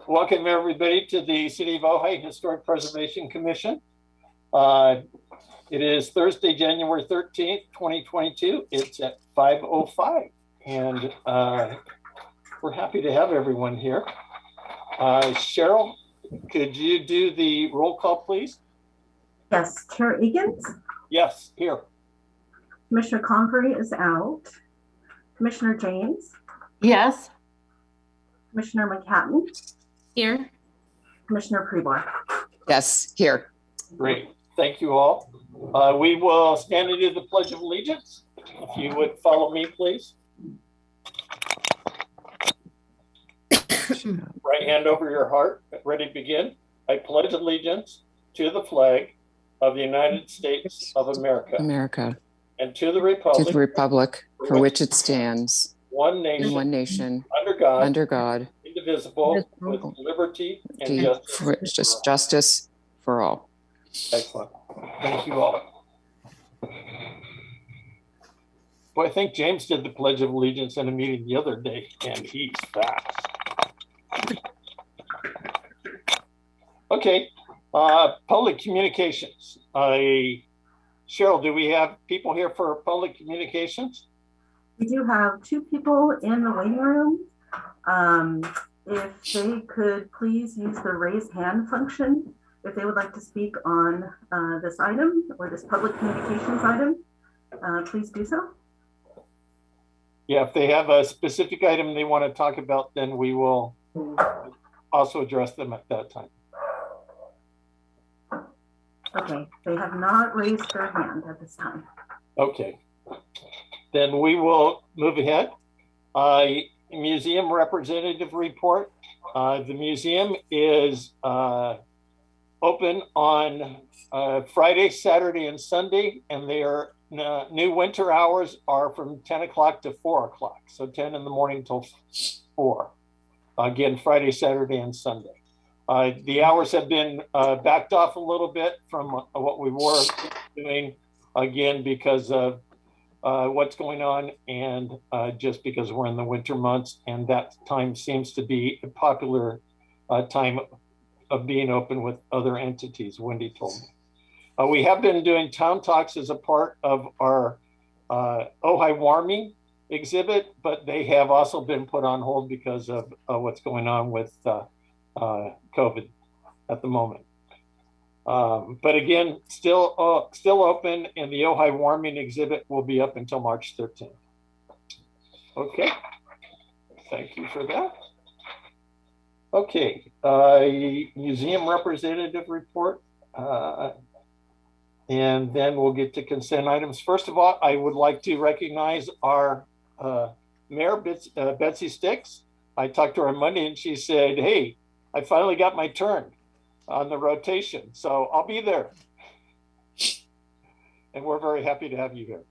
Welcome everybody to the City of Ojai Historic Preservation Commission. Uh, it is Thursday, January 13th, 2022. It's at 5:05 and we're happy to have everyone here. Cheryl, could you do the roll call, please? Yes, Chair Egan's? Yes, here. Commissioner Convery is out. Commissioner James? Yes. Commissioner McCatton? Here. Commissioner Preble? Yes, here. Great. Thank you all. We will stand and do the Pledge of Allegiance. If you would follow me, please. Right hand over your heart. Ready to begin. I pledge allegiance to the flag of the United States of America. And to the republic for which it stands, one nation, under God, indivisible, with liberty and justice for all. Excellent. Thank you all. Well, I think James did the Pledge of Allegiance in a meeting the other day, and he's fast. Okay, public communications. Cheryl, do we have people here for public communications? We do have two people in the waiting room. If they could please use the raise hand function if they would like to speak on this item or this public communications item, please do so. Yeah, if they have a specific item they want to talk about, then we will also address them at that time. Okay, they have not raised their hand at this time. Okay, then we will move ahead. Museum representative report. The museum is open on Friday, Saturday, and Sunday, and their new winter hours are from 10 o'clock to 4 o'clock. So 10 in the morning till 4. Again, Friday, Saturday, and Sunday. The hours have been backed off a little bit from what we were doing, again, because of what's going on, and just because we're in the winter months, and that time seems to be a popular time of being open with other entities, Wendy told me. We have been doing town talks as a part of our Ojai warming exhibit, but they have also been put on hold because of what's going on with COVID at the moment. But again, still open, and the Ojai warming exhibit will be up until March 13th. Okay, thank you for that. Okay, museum representative report, and then we'll get to consent items. First of all, I would like to recognize our Mayor, Betsy Sticks. I talked to her on Monday, and she said, hey, I finally got my turn on the rotation, so I'll be there. And we're very happy to have you here.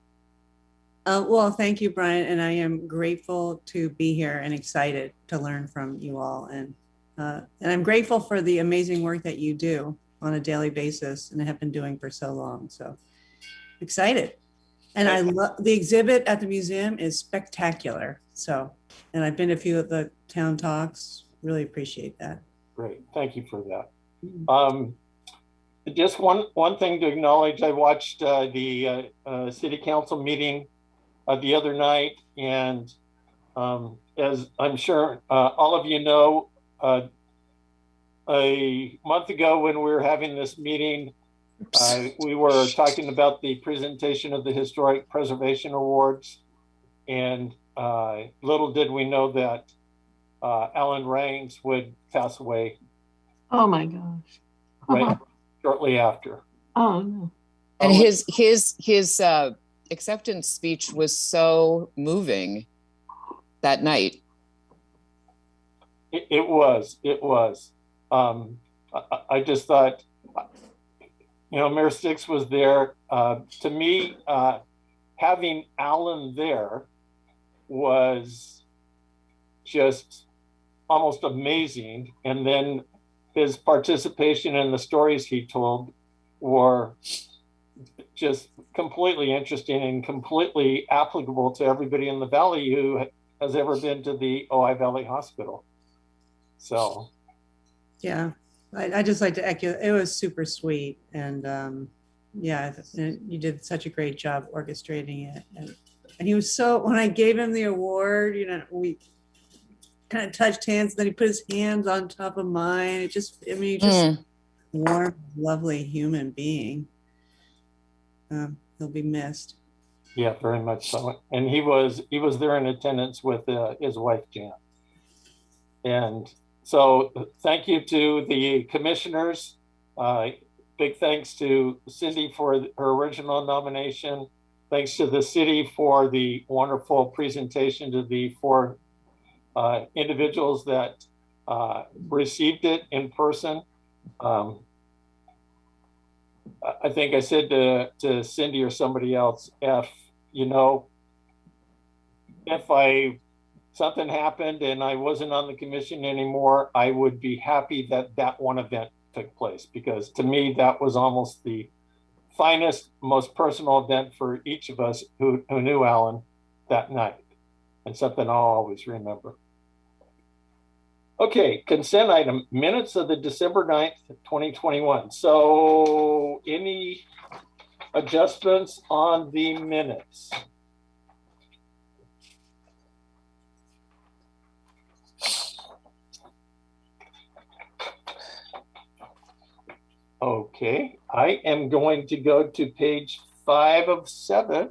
Well, thank you, Brian, and I am grateful to be here and excited to learn from you all. And I'm grateful for the amazing work that you do on a daily basis and have been doing for so long. So excited. And I love the exhibit at the museum is spectacular. So, and I've been to a few of the town talks, really appreciate that. Great, thank you for that. Just one thing to acknowledge, I watched the city council meeting the other night, and as I'm sure all of you know, a month ago when we were having this meeting, we were talking about the presentation of the Historic Preservation Awards, and little did we know that Alan Raines would pass away. Oh my gosh. Right, shortly after. Oh no. And his acceptance speech was so moving that night. It was. I just thought, Mayor Sticks was there. To me, having Alan there was just almost amazing. And then his participation in the stories he told were just completely interesting and completely applicable to everybody in the Valley who has ever been to the Ojai Valley Hospital. So Yeah, I just like to echo, it was super sweet. And yeah, you did such a great job orchestrating it. And he was so, when I gave him the award, we kind of touched hands, then he put his hands on top of mine. It just, I mean, just warm, lovely human being. He'll be missed. Yeah, very much so. And he was there in attendance with his wife, Jan. And so thank you to the commissioners. Big thanks to Cindy for her original nomination. Thanks to the city for the wonderful presentation to the four individuals that received it in person. I think I said to Cindy or somebody else, if something happened and I wasn't on the commission anymore, I would be happy that one event took place, because to me, that was almost the finest, most personal event for each of us who knew Alan that night, and something I'll always remember. Okay, consent item, minutes of the December 9th, 2021. So any adjustments on the minutes? Okay, I am going to go to page 5 of 7.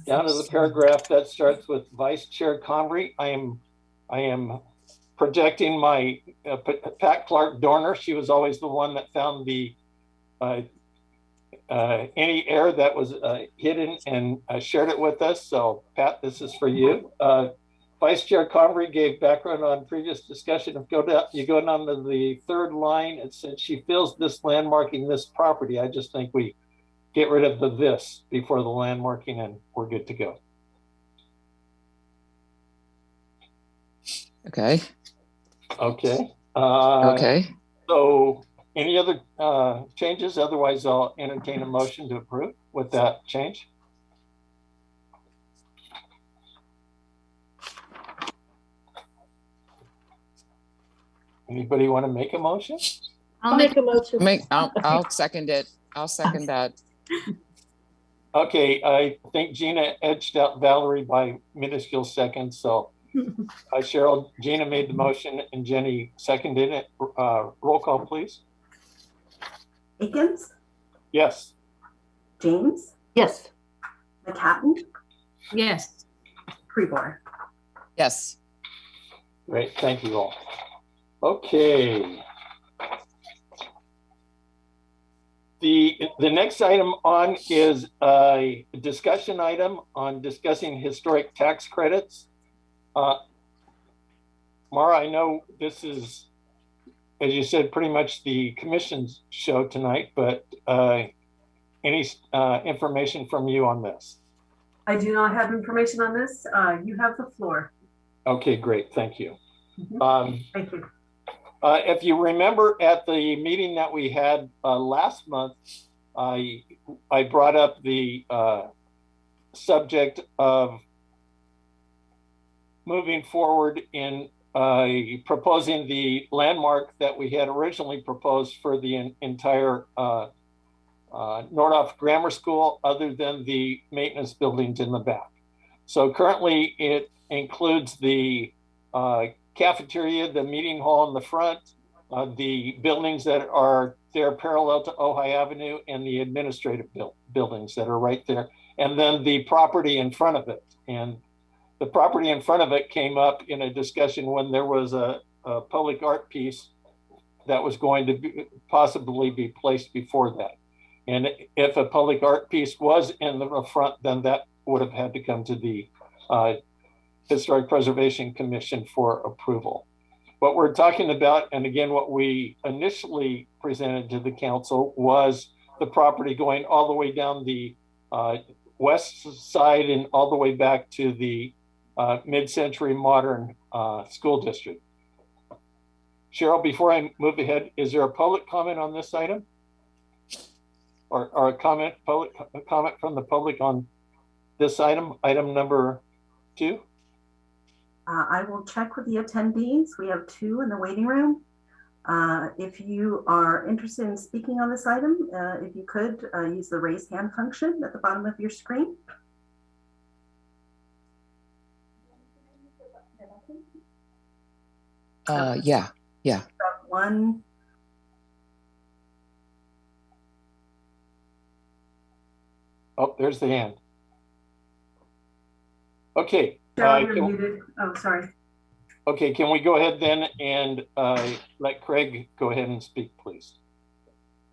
Down to the paragraph that starts with Vice Chair Convery. I am projecting my Pat Clark Dorner. She was always the one that found the any error that was hidden and shared it with us. So Pat, this is for you. Vice Chair Convery gave background on previous discussion. If you go down to the third line, it said she feels this landmarking this property. I just think we get rid of the this before the landmarking and we're good to go. Okay. Okay. Okay. So any other changes? Otherwise, I'll entertain a motion to approve with that change. Anybody want to make a motion? I'll make a motion. I'll second it. I'll second that. Okay, I think Gina edged out Valerie by minuscule seconds. So Cheryl, Gina made the motion and Jenny seconded it. Roll call, please. Akins? Yes. James? Yes. McCappen? Yes. Prebor? Yes. Great, thank you all. Okay. The next item on is a discussion item on discussing historic tax credits. Mara, I know this is, as you said, pretty much the commission's show tonight, but any information from you on this? I do not have information on this. You have the floor. Okay, great, thank you. Thank you. If you remember at the meeting that we had last month, I brought up the subject of moving forward in proposing the landmark that we had originally proposed for the entire Nordhoff Grammar School, other than the maintenance buildings in the back. So currently it includes the cafeteria, the meeting hall in the front, the buildings that are there parallel to Ojai Avenue, and the administrative buildings that are right there, and then the property in front of it. And the property in front of it came up in a discussion when there was a public art piece that was going to possibly be placed before that. And if a public art piece was in the front, then that would have had to come to the Historic Preservation Commission for approval. What we're talking about, and again, what we initially presented to the council, was the property going all the way down the west side and all the way back to the mid-century modern school district. Cheryl, before I move ahead, is there a public comment on this item? Or a comment from the public on this item, item number 2? I will check with the attendees. We have 2 in the waiting room. If you are interested in speaking on this item, if you could use the raise hand function at the bottom of your screen. Yeah. One. Oh, there's the hand. Okay. Cheryl, you're muted. Oh, sorry. Okay, can we go ahead then and let Craig go ahead and speak, please?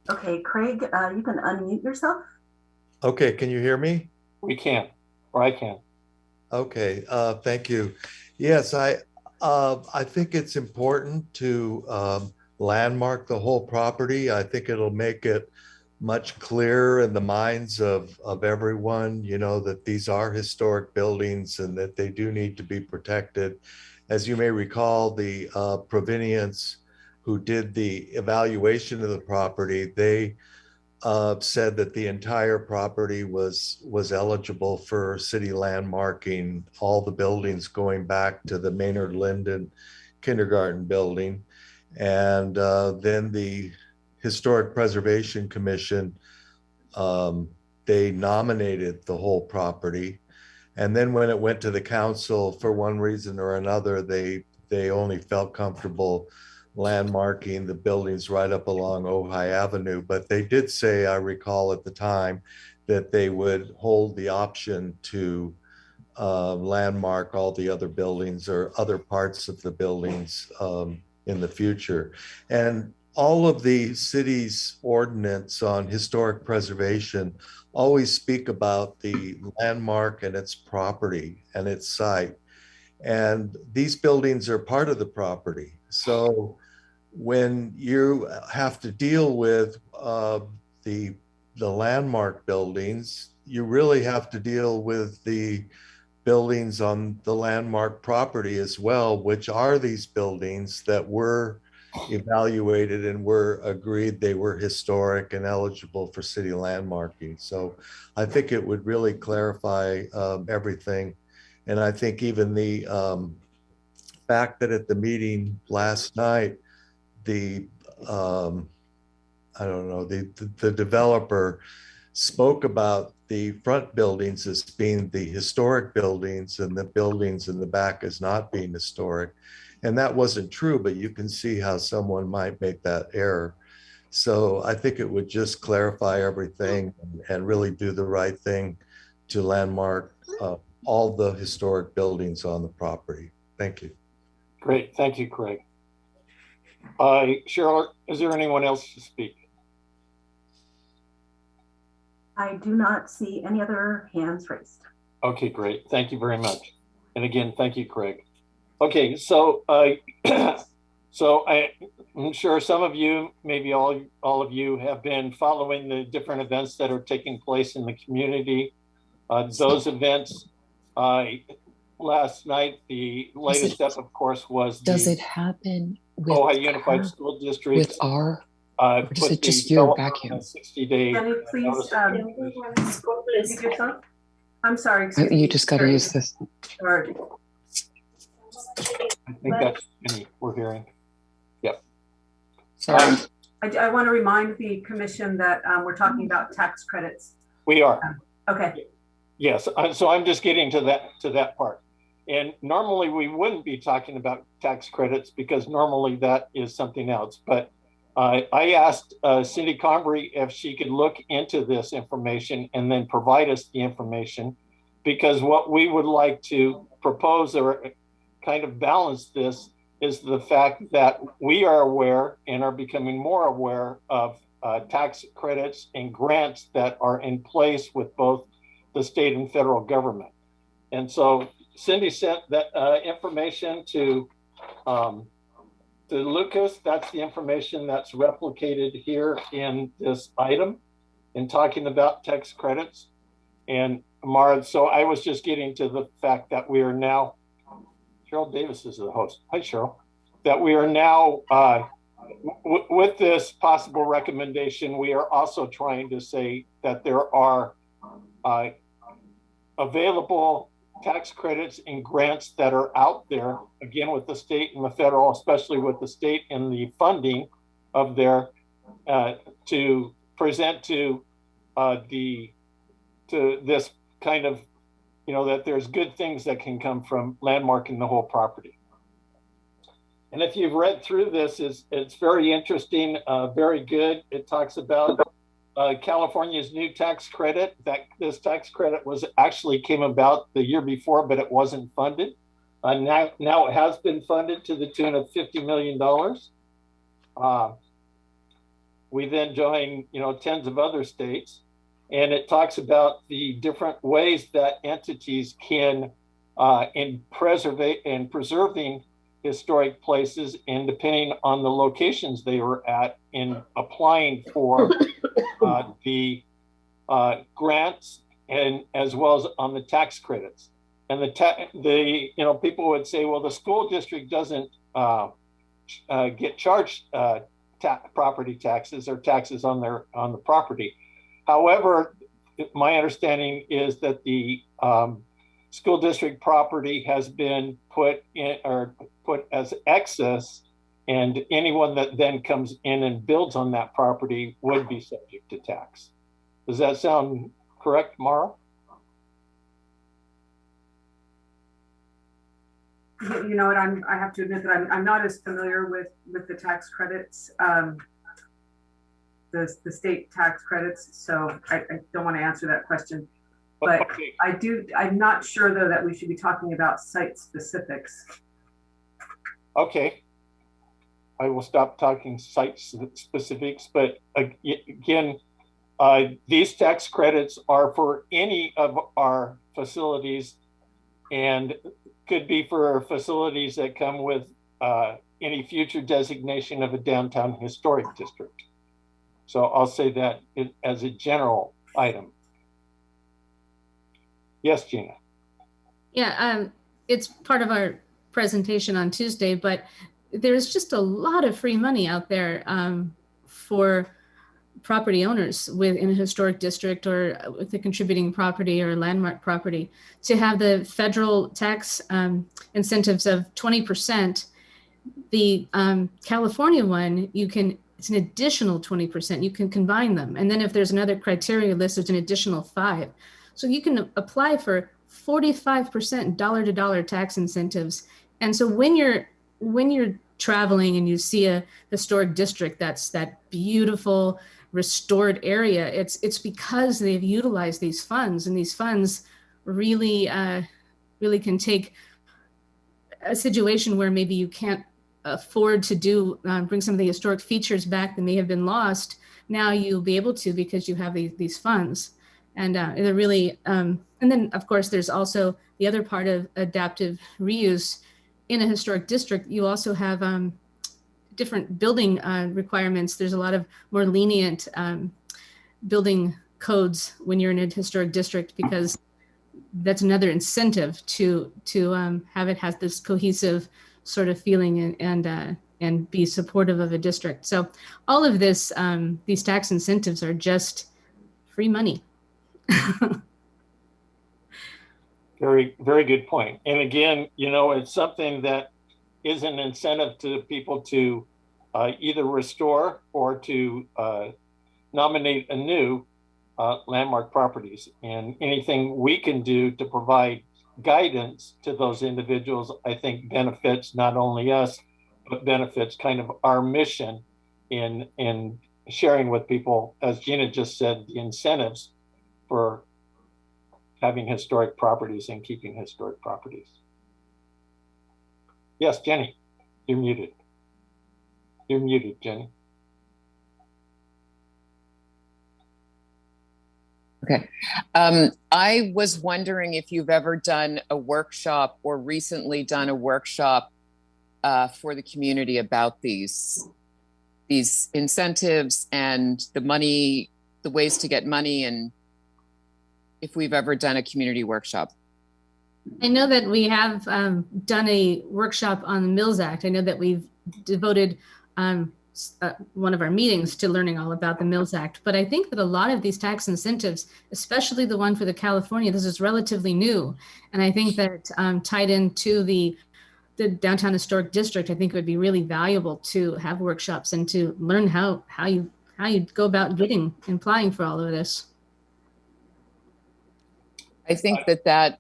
Okay, Craig, you can unmute yourself. Okay, can you hear me? We can, or I can. Okay, thank you. Yes, I think it's important to landmark the whole property. I think it'll make it much clearer in the minds of everyone, you know, that these are historic buildings and that they do need to be protected. As you may recall, the Provenients who did the evaluation of the property, they said that the entire property was eligible for city landmarking, all the buildings going back to the Maynard Linden kindergarten building. And then the Historic Preservation Commission, they nominated the whole property. And then when it went to the council, for one reason or another, they only felt comfortable landmarking the buildings right up along Ojai Avenue. But they did say, I recall at the time, that they would hold the option to landmark all the other buildings or other parts of the buildings in the future. And all of the city's ordinance on historic preservation always speak about the landmark and its property and its site. And these buildings are part of the property. So when you have to deal with the landmark buildings, you really have to deal with the buildings on the landmark property as well, which are these buildings that were evaluated and were agreed they were historic and eligible for city landmarking. So I think it would really clarify everything. And I think even the fact that at the meeting last night, the I don't know, the developer spoke about the front buildings as being the historic buildings and the buildings in the back as not being historic. And that wasn't true, but you can see how someone might make that error. So I think it would just clarify everything and really do the right thing to landmark all the historic buildings on the property. Thank you. Great, thank you, Craig. Cheryl, is there anyone else to speak? I do not see any other hands raised. Okay, great. Thank you very much. And again, thank you, Craig. Okay, so so I'm sure some of you, maybe all of you, have been following the different events that are taking place in the community. Those events, last night, the latest step, of course, was Does it happen with Ojai Unified School District with our, or is it just your vacuum? 60-day. Can you please mute yourself? I'm sorry. Excuse You me. just got to use this. Sorry. I think that's any we're hearing. Yep. Sorry. I want to remind the commission that we're talking about tax credits. We are. Okay. Yes. So I'm just getting to that part. And normally we wouldn't be talking about tax credits because normally that is something else. But I asked Cindy Combry if she could look into this information and then provide us the information, because what we would like to propose or kind of balance this is the fact that we are aware and are becoming more aware of tax credits and grants that are in place with both the state and federal government. And so Cindy sent that information to Lucas. That's the information that's replicated here in this item in talking about tax credits. And Mara, so I was just getting to the fact that we are now, Cheryl Davis is the host. Hi, Cheryl. That we are now, with this possible recommendation, we are also trying to say that there are available tax credits and grants that are out there, again, with the state and the federal, especially with the state and the funding of their, to present to this kind of, that there's good things that can come from landmarking the whole property. And if you've read through this, it's very interesting, very good. It talks about California's new tax credit. That this tax credit came about the year before, but it wasn't funded. Now it has been funded to the tune of $50 million. We then join, tens of other states, and it talks about the different ways that entities can, in preserving historic places, and depending on the locations they were at, in applying for the grants, and as well as on the tax credits. And people would say, well, the school district doesn't get charged property taxes or taxes on the property. However, my understanding is that the school district property has been put as excess, and anyone that then comes in and builds on that property would be subject to tax. Does that sound correct, Mara? You know what? I have to admit that I'm not as familiar with the tax credits, the state tax credits. So I don't want to answer that question. But okay. I'm not sure though that we should be talking about site specifics. Okay. I will stop talking site specifics, but again, these tax credits are for any of our facilities, and could be for facilities that come with any future designation of a downtown historic district. So I'll say that as a general item. Yes, Gina. Yeah, it's part of our presentation on Tuesday, but there's just a lot of free money out there for property owners in a historic district or with a contributing property or landmark property to have the federal tax incentives of 20%. The California one, it's an additional 20%. You can combine them. And then if there's another criteria list, there's an additional 5%. So you can apply for 45% dollar-to-dollar tax incentives. And so when you're traveling and you see a historic district that's that beautiful restored area, it's because they've utilized these funds, and these funds really can take a situation where maybe you can't afford to bring some of the historic features back that may have been lost. Now you'll be able to, because you have these funds. And they're really, and then of course there's also the other part of adaptive reuse. In a historic district, you also have different building requirements. There's a lot of more lenient building codes when you're in a historic district, because that's another incentive to have this cohesive sort of feeling and be supportive of a district. So all of this, these tax incentives are just free money. Very, very good point. And again, it's something that is an incentive to people to either restore or to nominate anew landmark properties. And anything we can do to provide guidance to those individuals, I think benefits not only us, but benefits kind of our mission in sharing with people, as Gina just said, the incentives for having historic properties and keeping historic properties. Yes, Jenny, you're muted. You're muted, Jenny. Okay. I was wondering if you've ever done a workshop or recently done a workshop for the community about these incentives and the money, the ways to get money, and if we've ever done a community workshop. I know that we have done a workshop on the Mills Act. I know that we've devoted one of our meetings to learning all about the Mills Act. But I think that a lot of these tax incentives, especially the one for the California, this is relatively new. And I think that tied into the downtown historic district, I think it would be really valuable to have workshops and to learn how you go about getting and applying for all of this. I think that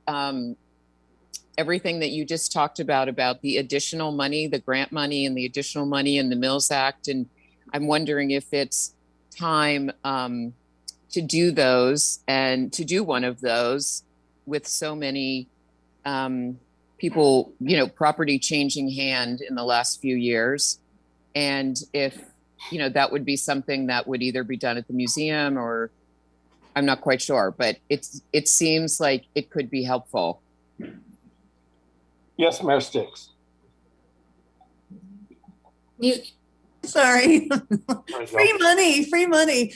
everything that you just talked about the additional money, the grant money and the additional money in the Mills Act. And I'm wondering if it's time to do those and to do one of those with so many people, property changing hand in the last few years. And if, that would be something that would either be done at the museum or I'm not quite sure, but it seems like it could be helpful. Yes, Mayor Sticks. Sorry. Free money. Free money.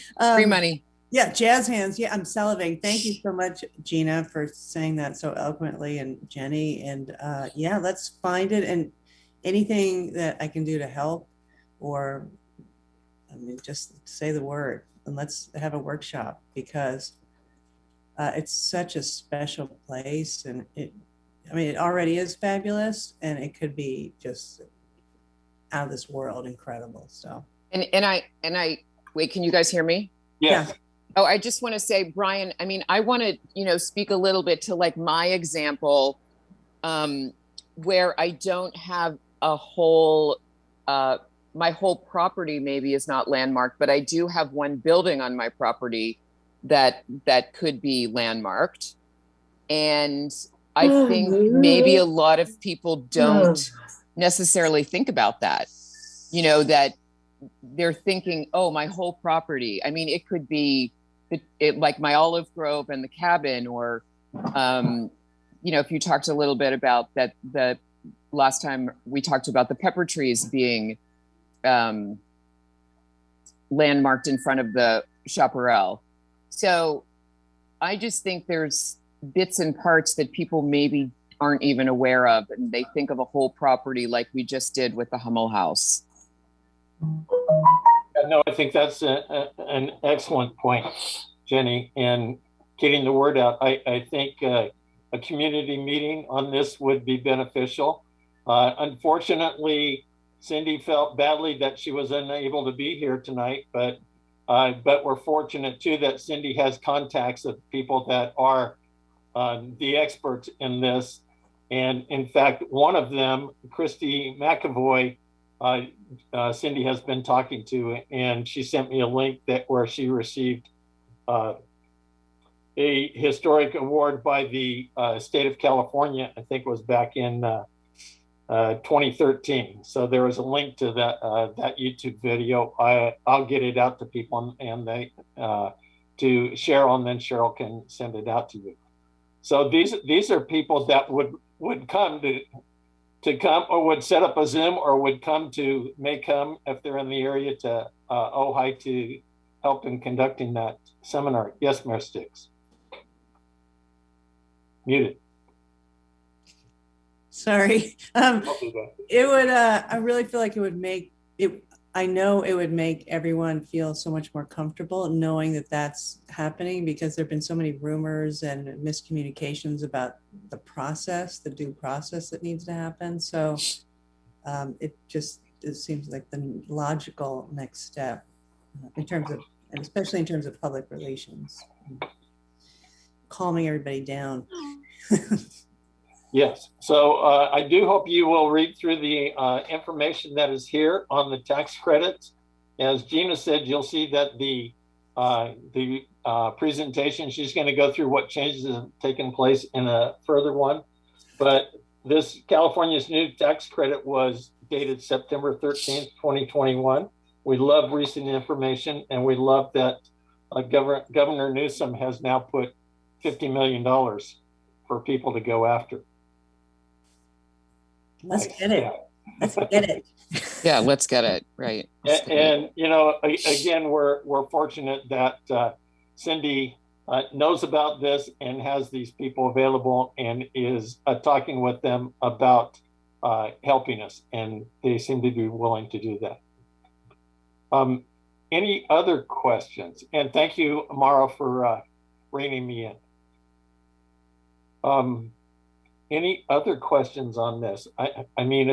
Yeah, jazz hands. Yeah, I'm salivating. Thank you so much, Gina, for saying that so eloquently, and Jenny. And yeah, let's find it. And anything that I can do to help, or just say the word, and let's have a workshop, because it's such a special place, and it already is fabulous, and it could be just out of this world incredible. So and I wait, can you guys hear me? Yes. Yeah. Oh, I just want to say, Brian, I want to speak a little bit to like my example, where I don't have a whole my whole property maybe is not landmarked, but I do have one building on my property that could be landmarked. And I think maybe a lot of people don't necessarily think about that, that they're thinking, oh, my whole property. It could be like my olive grove and the cabin, or, if you talked a little bit about that, the last time we talked about the pepper trees being landmarked in front of the chaparral. So I just think there's bits and parts that people maybe aren't even aware of, and they think of a whole property like we just did with the Hummel House. No, I think that's an excellent point, Jenny, and getting the word out. I think a community meeting on this would be beneficial. Unfortunately, Cindy felt badly that she was unable to be here tonight, but we're fortunate too that Cindy has contacts of people that are the experts in this. And in fact, one of them, Christy McAvoy, Cindy has been talking to, and she sent me a link where she received a historic award by the state of California. I think it was back in 2013. So there was a link to that YouTube video. I'll get it out to people, and they to Cheryl, and then Cheryl can send it out to you. So these are people that would come to come, or would set up a Zoom, or may come if they're in the area to Ojai to help in conducting that seminar. Yes, Mayor Sticks. Muted. Sorry. It would, I really feel like it would make it, I know it would make everyone feel so much more comfortable knowing that that's happening, because there've been so many rumors and miscommunications about the process, the due process that needs to happen. So it seems like the logical next step in terms of, and especially in terms of public relations, calming everybody down. Yes. So I do hope you will read through the information that is here on the tax credits. As Gina said, you'll see that the presentation, she's going to go through what changes have taken place in a further one. But this California's new tax credit was dated September 13th, 2021. We love recent information, and we love that Governor Newsom has now put $50 million for people to go after. Let's get it. Let's get it. Yeah, let's get it. Right. And again, we're fortunate that Cindy knows about this and has these people available and is talking with them about helping us. And they seem to be willing to do that. Any other questions? And thank you, Amaro, for reining me in. Any other questions on this? I mean,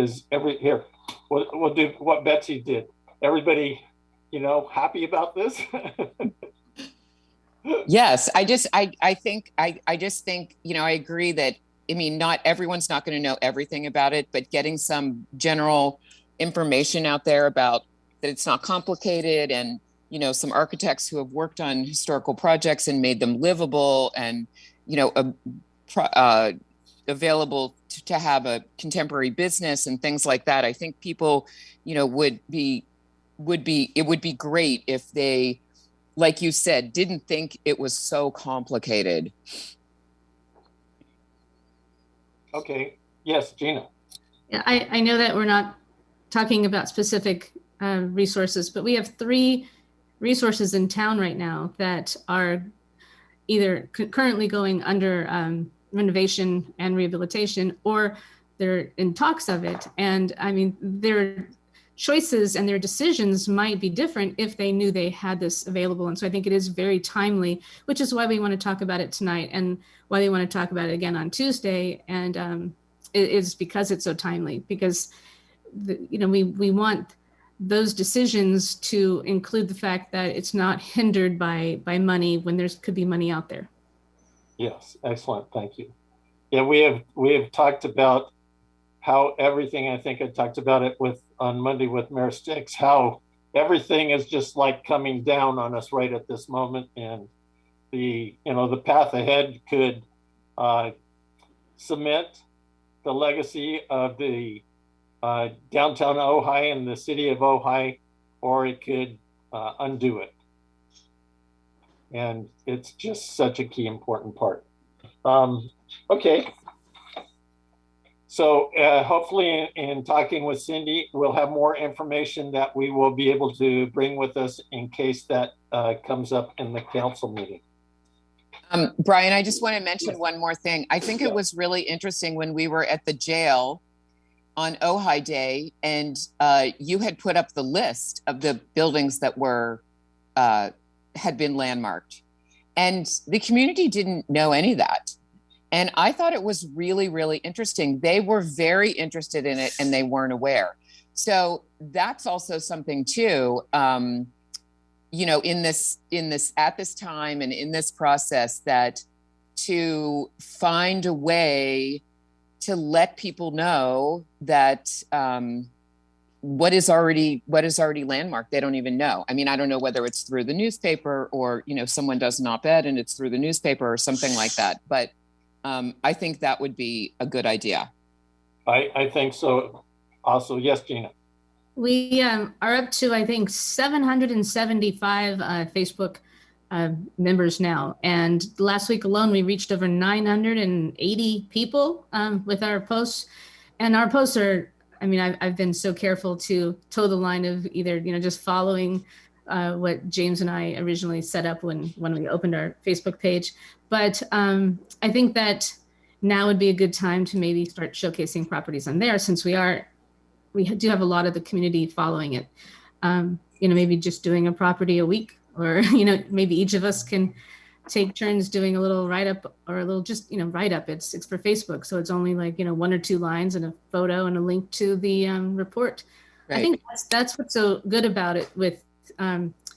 here, we'll do what Betsy did. Everybody, happy about this? Yes, I just think I agree that, I mean, not everyone's not going to know everything about it, but getting some general information out there about that it's not complicated, and some architects who have worked on historical projects and made them livable, and available to have a contemporary business and things like that. I think people, it would be great if they, like you said, didn't think it was so complicated. Okay. Yes, Gina. Yeah, I know that we're not talking about specific resources, but we have 3 resources in town right now that are either currently going under renovation and rehabilitation, or they're in talks of it. And I mean, their choices and their decisions might be different if they knew they had this available. And so I think it is very timely, which is why we want to talk about it tonight, and why they want to talk about it again on Tuesday. And it is because it's so timely, because we want those decisions to include the fact that it's not hindered by money when there could be money out there. Yes, excellent. Thank you. Yeah, we have talked about how everything, I think I talked about it on Monday with Mayor Sticks, how everything is just like coming down on us right at this moment. And the path ahead could cement the legacy of the downtown Ojai and the city of Ojai, or it could undo it. And it's just such a key important part. Okay. So hopefully in talking with Cindy, we'll have more information that we will be able to bring with us in case that comes up in the council meeting. Brian, I just want to mention one more thing. I think it was really interesting when we were at the jail on Ojai Day, and you had put up the list of the buildings that were had been landmarked, and the community didn't know any of that. And I thought it was really, really interesting. They were very interested in it, and they weren't aware. So that's also something too, in this at this time and in this process, that to find a way to let people know that what is already landmarked, they don't even know. I mean, I don't know whether it's through the newspaper, or someone does an op-ed and it's through the newspaper or something like that. But I think that would be a good idea. I think so also. Yes, Gina. We are up to, I think, 775 Facebook members now. And last week alone, we reached over 980 people with our posts. And our posts are, I mean, I've been so careful to toe the line of either, just following what James and I originally set up when we opened our Facebook page. But I think that now would be a good time to maybe start showcasing properties on there, since we do have a lot of the community following it. Maybe just doing a property a week, or, maybe each of us can take turns doing a little write-up, or a little just, write-up. It's for Facebook. So it's only like, 1 or 2 lines and a photo and a link to the report. Right. I think that's what's so good about it with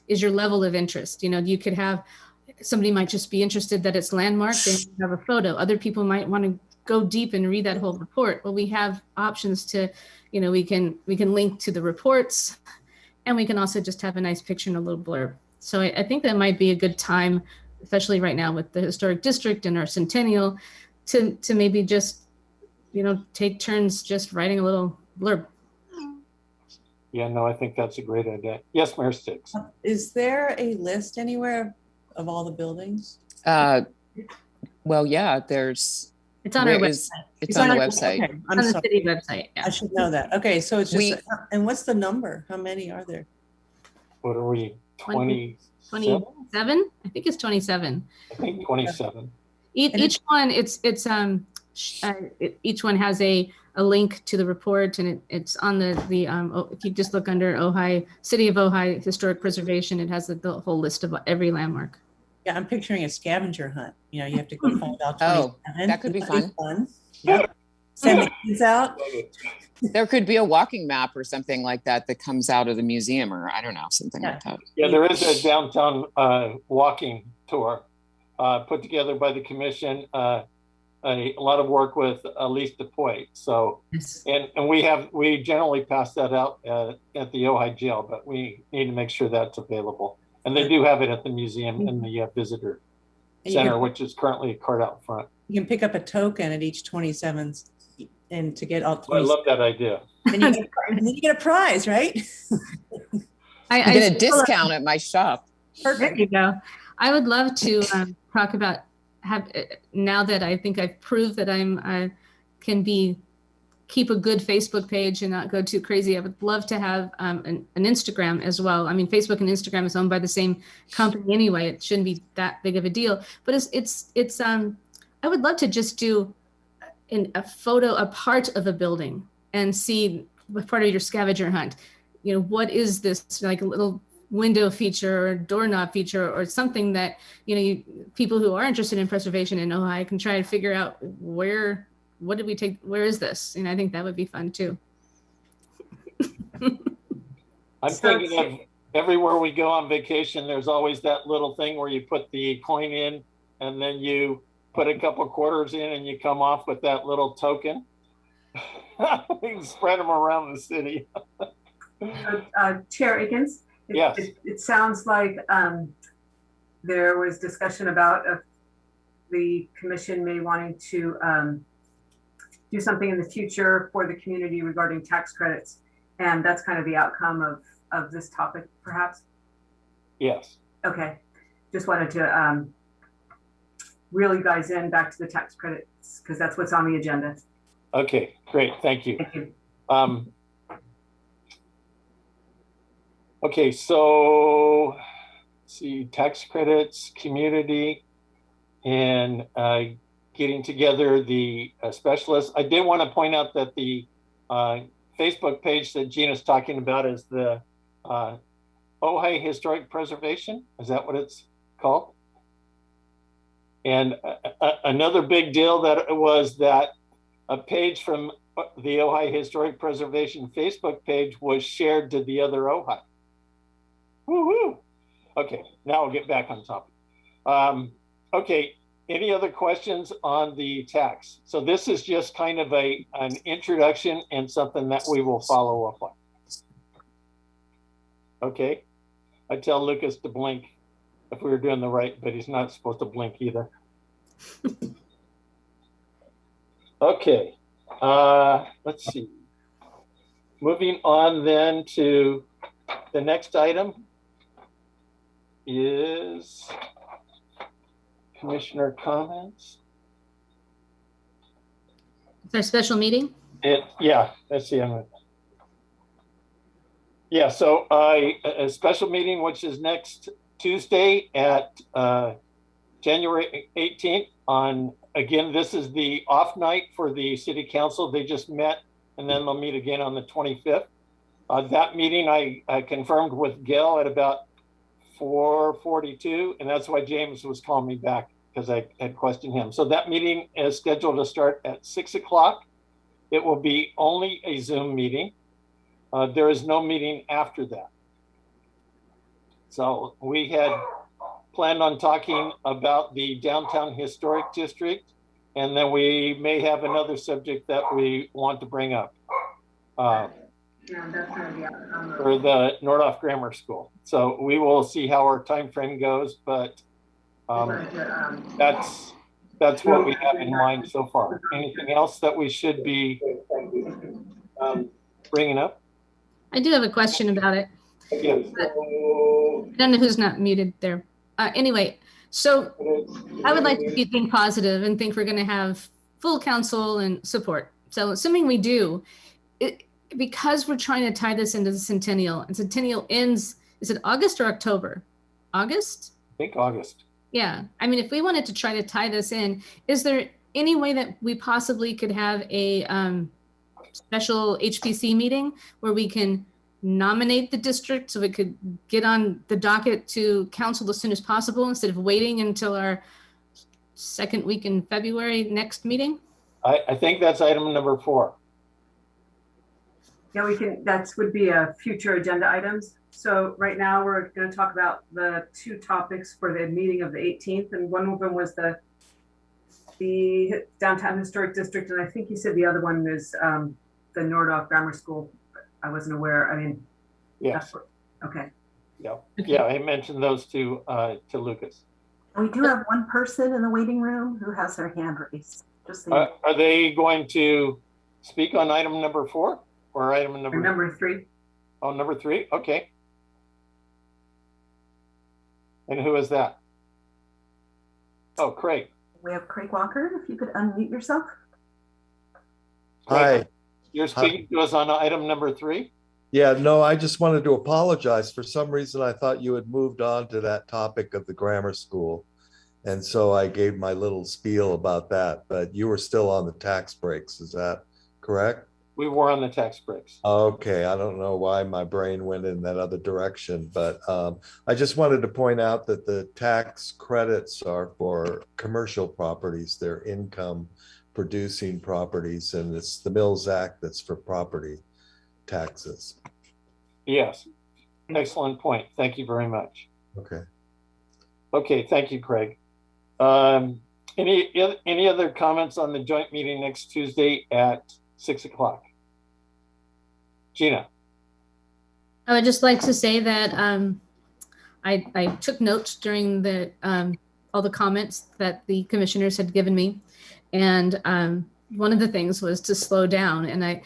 is your level of interest. You could have, somebody might just be interested that it's landmarked and have a photo. Other people might want to go deep and read that whole report. Well, we have options to, we can link to the reports, and we can also just have a nice picture and a little blurb. So I think that might be a good time, especially right now with the historic district and our centennial, to maybe just, take turns just writing a little blurb. Yeah, no, I think that's a great idea. Yes, Mayor Sticks. Is there a list anywhere of all the buildings? Well, yeah, there's. It's on our website. It's on the website. Okay. On the city website. Yeah. I should know that. Okay, so it's just, and what's the number? How many are there? What are we, 27? I think it's 27. I think 27. Each one, each one has a a link to the report, and it's on if you just look under Ojai, City of Ojai Historic Preservation, it has the whole list of every landmark. Yeah, I'm picturing a scavenger hunt. You know, you have to go find all 27. Oh, that could be fun. Yep. Send the kids out. There could be a walking map or something like that that comes out of the museum, or I don't know, something like that. Yeah, there is a downtown walking tour put together by the commission. A lot of work with Elise DePoy. So, Yes. and we generally pass that out at the Ojai jail, but we need to make sure that's available. And they do have it at the museum in the visitor center, which is currently a card out front. You can pick up a token at each 27th and to get all 27. I love that idea. And you get a prize, right? I get a discount at my shop. Perfect. There you go. I would love to talk about now that I think I've proved that I can keep a good Facebook page and not go too crazy. I would love to have an Instagram as well. I mean, Facebook and Instagram is owned by the same company anyway. It shouldn't be that big of a deal. But it's I would love to just do a part of a building and see what part of your scavenger hunt. You know, what is this, like a little window feature or doorknob feature or something that, you know, people who are interested in preservation in Ojai can try to figure out where is this? And I think that would be fun too. I'm thinking of everywhere we go on vacation, there's always that little thing where you put the coin in and then you put a couple quarters in and you come off with that little token. You can spread them around the city. Chair Akins, yes. It sounds like there was discussion about the commission may wanting to do something in the future for the community regarding tax credits. And that's kind of the outcome of this topic, perhaps? Yes. Okay. Just wanted to reel you guys in back to the tax credits because that's what's on the agenda. Okay, great. Thank you. Thank you. Okay, so let's see, tax credits, community, and getting together the specialists. I did want to point out that the Facebook page that Gina's talking about is the Ojai Historic Preservation. Is that what it's called? And another big deal that was that a page from the Ojai Historic Preservation Facebook page was shared to the other Ojai. Woo-hoo! Okay, now we'll get back on topic. Okay, any other questions on the tax? So this is just kind of an introduction and something that we will follow up on. Okay, I tell Lucas to blink if we were doing the right, but he's not supposed to blink either. Okay, let's see. Moving on then to the next item is commissioner comments. It's our special meeting? Yeah, let's see. Yeah, so a special meeting, which is next Tuesday at January 18th on, again, this is the off night for the city council. They just met and then they'll meet again on the 25th. That meeting I confirmed with Gail at about 4:42, and that's why James was calling me back because I had questioned him. So that meeting is scheduled to start at 6 o'clock. It will be only a Zoom meeting. There is no meeting after that. So we had planned on talking about the downtown historic district, and then we may have another subject that we want to bring up for the Nordhoff Grammar School. So we will see how our time frame goes, but that's what we have in mind so far. Anything else that we should be bringing up? I do have a question about it. Yes. I don't know who's not muted there. Anyway, so I would like to think positive and think we're going to have full council and support. So assuming we do, because we're trying to tie this into the centennial, and centennial ends, is it August or October? August? I think August. Yeah. I mean, if we wanted to try to tie this in, is there any way that we possibly could have a special HPC meeting where we can nominate the district so it could get on the docket to council as soon as possible instead of waiting until our second week in February next meeting? I think that's item number 4. Yeah, we can, that would be a future agenda items. So right now we're going to talk about the 2 topics for the meeting of the 18th. And one of them was the downtown historic district. And I think you said the other one is the Nordoff Grammar School. I wasn't aware. I mean, Yes. Okay. Yeah. Yeah. I mentioned those to Lucas. We do have one person in the waiting room who has their hand raised. Just so Are they going to speak on item number 4 or item number 3? Oh, number 3. Okay. And who is that? Oh, Craig. We have Craig Walker. If you could unmute yourself. Hi. You're speaking to us on item number 3? Yeah, no, I just wanted to apologize. For some reason, I thought you had moved on to that topic of the grammar school. And so I gave my little spiel about that, but you were still on the tax breaks. Is that correct? We were on the tax breaks. Okay, I don't know why my brain went in that other direction, but I just wanted to point out that the tax credits are for commercial properties. They're income producing properties, and it's the Mills Act that's for property taxes. Yes. Excellent point. Thank you very much. Okay. Okay. Thank you, Craig. Any other comments on the joint meeting next Tuesday at 6 o'clock? Gina. I would just like to say that I took notes during the all the comments that the commissioners had given me, and one of the things was to slow down. And I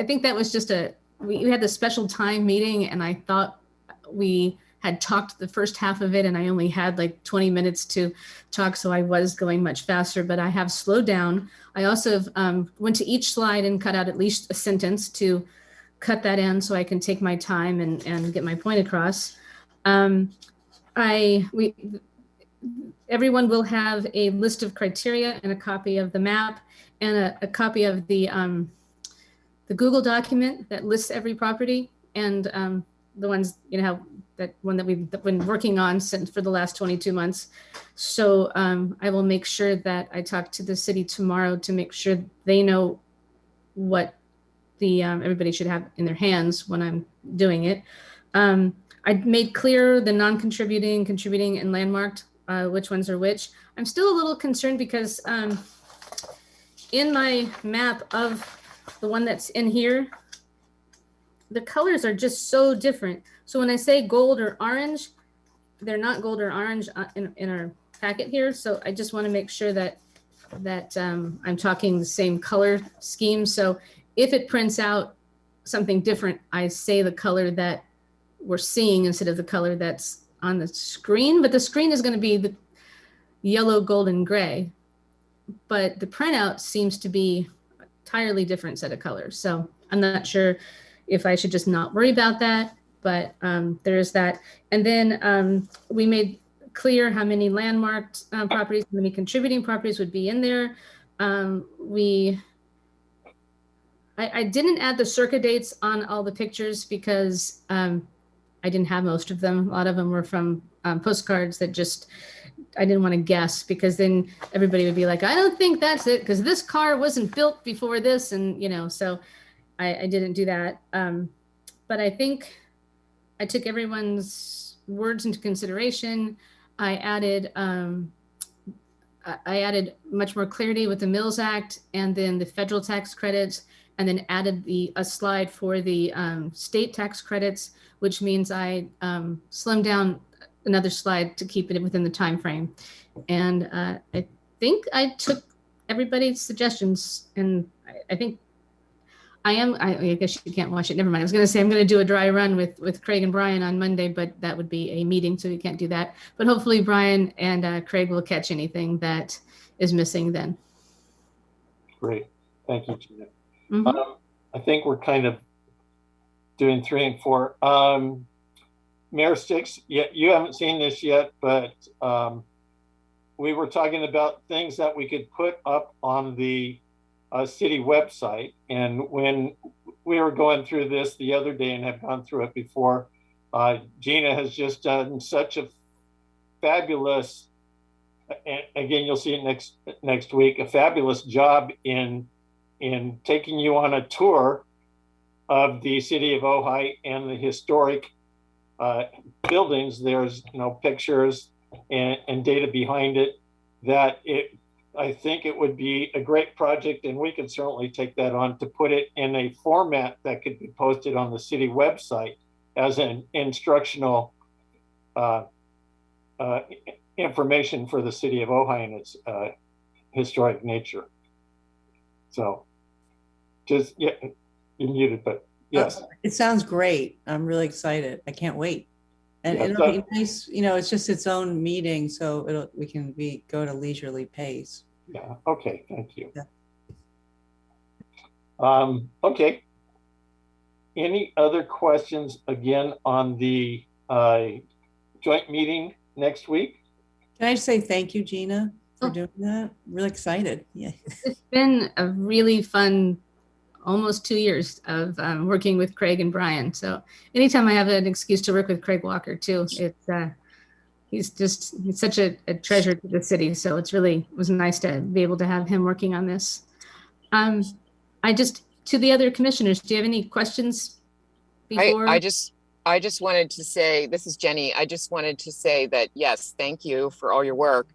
think that was just we had this special time meeting, and I thought we had talked the first half of it, and I only had like 20 minutes to talk, so I was going much faster, but I have slowed down. I also went to each slide and cut out at least a sentence to cut that in so I can take my time and get my point across. Everyone will have a list of criteria and a copy of the map and a copy of the Google document that lists every property, and the ones, that one that we've been working on since for the last 22 months. So I will make sure that I talk to the city tomorrow to make sure they know what everybody should have in their hands when I'm doing it. I made clear the non-contributing, contributing, and landmarked, which ones are which. I'm still a little concerned because in my map of the one that's in here, the colors are just so different. So when I say gold or orange, they're not gold or orange in our packet here. So I just want to make sure that I'm talking the same color scheme. So if it prints out something different, I say the color that we're seeing instead of the color that's on the screen. But the screen is going to be the yellow, gold, and gray. But the printout seems to be an entirely different set of colors. So I'm not sure if I should just not worry about that, but there is that. And then we made clear how many landmarked properties, how many contributing properties would be in there. I didn't add the circa dates on all the pictures because I didn't have most of them. A lot of them were from postcards that I didn't want to guess, because then everybody would be like, I don't think that's it, because this car wasn't built before this, and so I didn't do that. But I think I took everyone's words into consideration. I added much more clarity with the Mills Act and then the federal tax credits, and then added a slide for the state tax credits, which means I slimmed down another slide to keep it within the time frame. And I think I took everybody's suggestions, and I think I guess you can't watch it. Never mind. I was going to say I'm going to do a dry run with Craig and Brian on Monday, but that would be a meeting, so we can't do that. But hopefully Brian and Craig will catch anything that is missing then. Great. Thank you, Gina. Mm-hmm. I think we're kind of doing 3 and 4. Mayor Sticks, you haven't seen this yet, but we were talking about things that we could put up on the city website. And when we were going through this the other day and have gone through it before, Gina has just done such a fabulous, and again, you'll see it next week, a fabulous job in taking you on a tour of the city of Ojai and the historic buildings. There's pictures and data behind it that I think it would be a great project, and we could certainly take that on to put it in a format that could be posted on the city website as an instructional information for the city of Ojai and its historic nature. So just, yeah, you're muted, but yes. It sounds great. I'm really excited. I can't wait. And Yeah, it'll be nice, it's just its own meeting, so we can go at a leisurely pace. Yeah, okay, thank you. Yeah. Okay. Any other questions again on the joint meeting next week? Can I just say thank you, Gina, for doing that? I'm really excited. Yeah. It's been a really fun almost 2 years of working with Craig and Brian. So anytime I have an excuse to work with Craig Walker too, he's such a treasure to the city. So it was nice to be able to have him working on this. To the other commissioners, do you have any questions before? I just wanted to say, this is Jenny. I just wanted to say that, yes, thank you for all your work.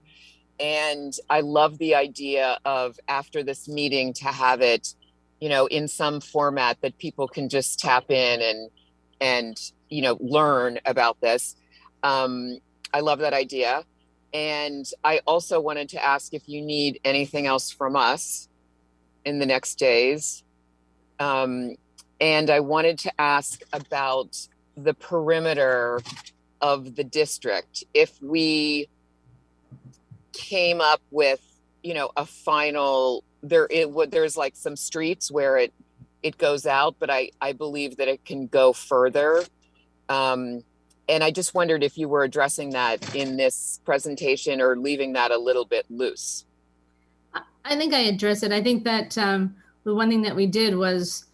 And I love the idea of after this meeting to have it, in some format that people can just tap in and learn about this. I love that idea. And I also wanted to ask if you need anything else from us in the next days. And I wanted to ask about the perimeter of the district. If we came up with, a final, there's like some streets where it goes out, but I believe that it can go further. And I just wondered if you were addressing that in this presentation or leaving that a little bit loose. I think I addressed it. I think that the one thing that we did was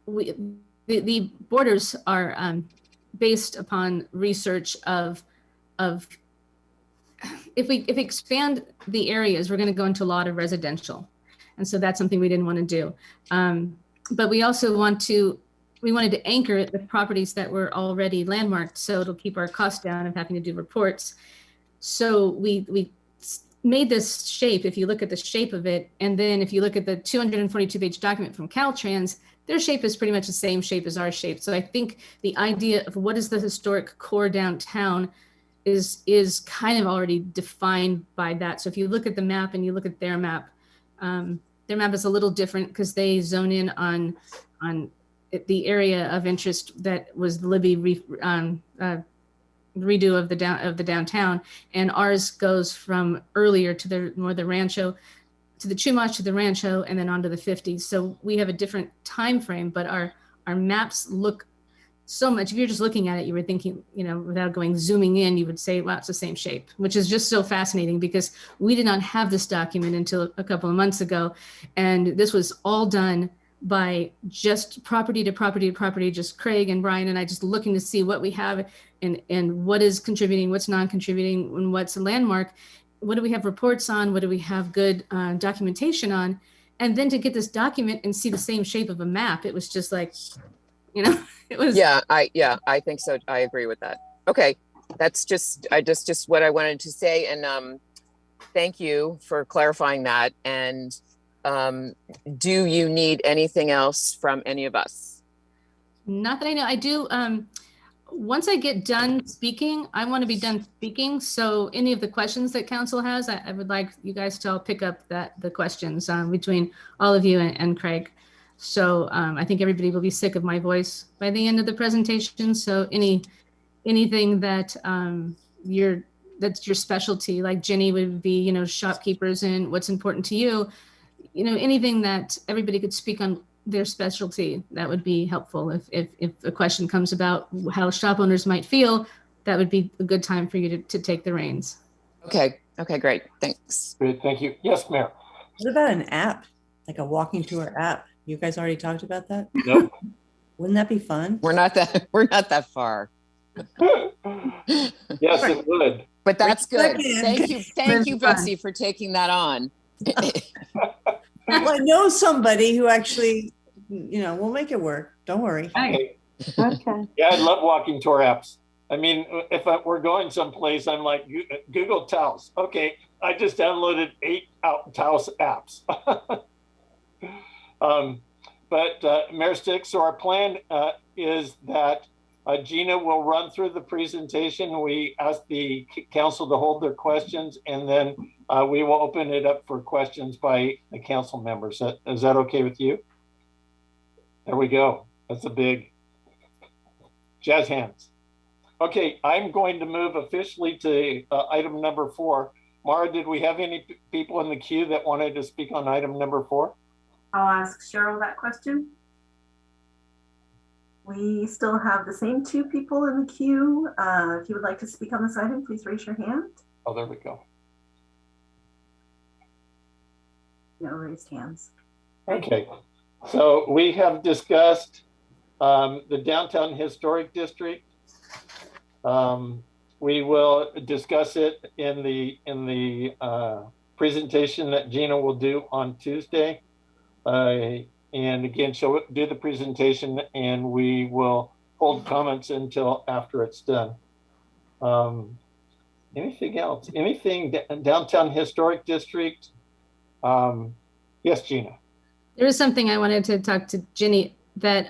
the borders are based upon research of if we expand the areas, we're going to go into a lot of residential, and so that's something we didn't want to do. But we also wanted to anchor the properties that were already landmarked, so it'll keep our costs down of having to do reports. So we made this shape. If you look at the shape of it, and then if you look at the 242-page document from Caltrans, their shape is pretty much the same shape as our shape. So I think the idea of what is the historic core downtown is kind of already defined by that. So if you look at the map and you look at their map is a little different because they zone in on the area of interest that was the Libby redo of the downtown, and ours goes from earlier to the Rancho, to the Chumash, to the Rancho, and then onto the 50s. So we have a different time frame, but our maps look so much. If you're just looking at it, you were thinking, without zooming in, you would say, wow, it's the same shape, which is just so fascinating because we did not have this document until a couple of months ago. And this was all done by just property to property to property, just Craig and Brian and I just looking to see what we have and what is contributing, what's non-contributing, and what's a landmark. What do we have reports on? What do we have good documentation on? And then to get this document and see the same shape of a map, it was just like, it was. Yeah, I think so. I agree with that. Okay. That's just what I wanted to say. And thank you for clarifying that. And do you need anything else from any of us? Not that I know. I do. Once I get done speaking, I want to be done speaking. So any of the questions that council has, I would like you guys to all pick up the questions between all of you and Craig. So I think everybody will be sick of my voice by the end of the presentation. So anything that that's your specialty, like Jenny would be, shopkeepers and what's important to you, anything that everybody could speak on their specialty, that would be helpful. If a question comes about how shop owners might feel, that would be a good time for you to take the reins. Okay, great. Thanks. Great, thank you. Yes, Mayor. What about an app, like a walking tour app? You guys already talked about that? Nope. Wouldn't that be fun? We're not that far. Yes, it would. But that's good. Second. Thank you, Betsy, for taking that on. Well, I know somebody who actually, we'll make it work. Don't worry. Okay. Okay. Yeah, I love walking tour apps. I mean, if we're going someplace, I'm like, Google Taos. Okay, I just downloaded 8 Taos apps. But Mayor Stick, so our plan is that Gina will run through the presentation. We ask the council to hold their questions, and then we will open it up for questions by the council members. Is that okay with you? There we go. That's a big jazz hands. Okay, I'm going to move officially to item number 4. Mara, did we have any people in the queue that wanted to speak on item number 4? I'll ask Cheryl that question. We still have the same 2 people in the queue. If you would like to speak on this item, please raise your hand. Oh, there we go. No raised hands. Okay, so we have discussed the Downtown Historic District. We will discuss it in the presentation that Gina will do on Tuesday. And again, she'll do the presentation and we will hold comments until after it's done. Anything else? Anything Downtown Historic District? Yes, Gina. There is something I wanted to talk to Ginny that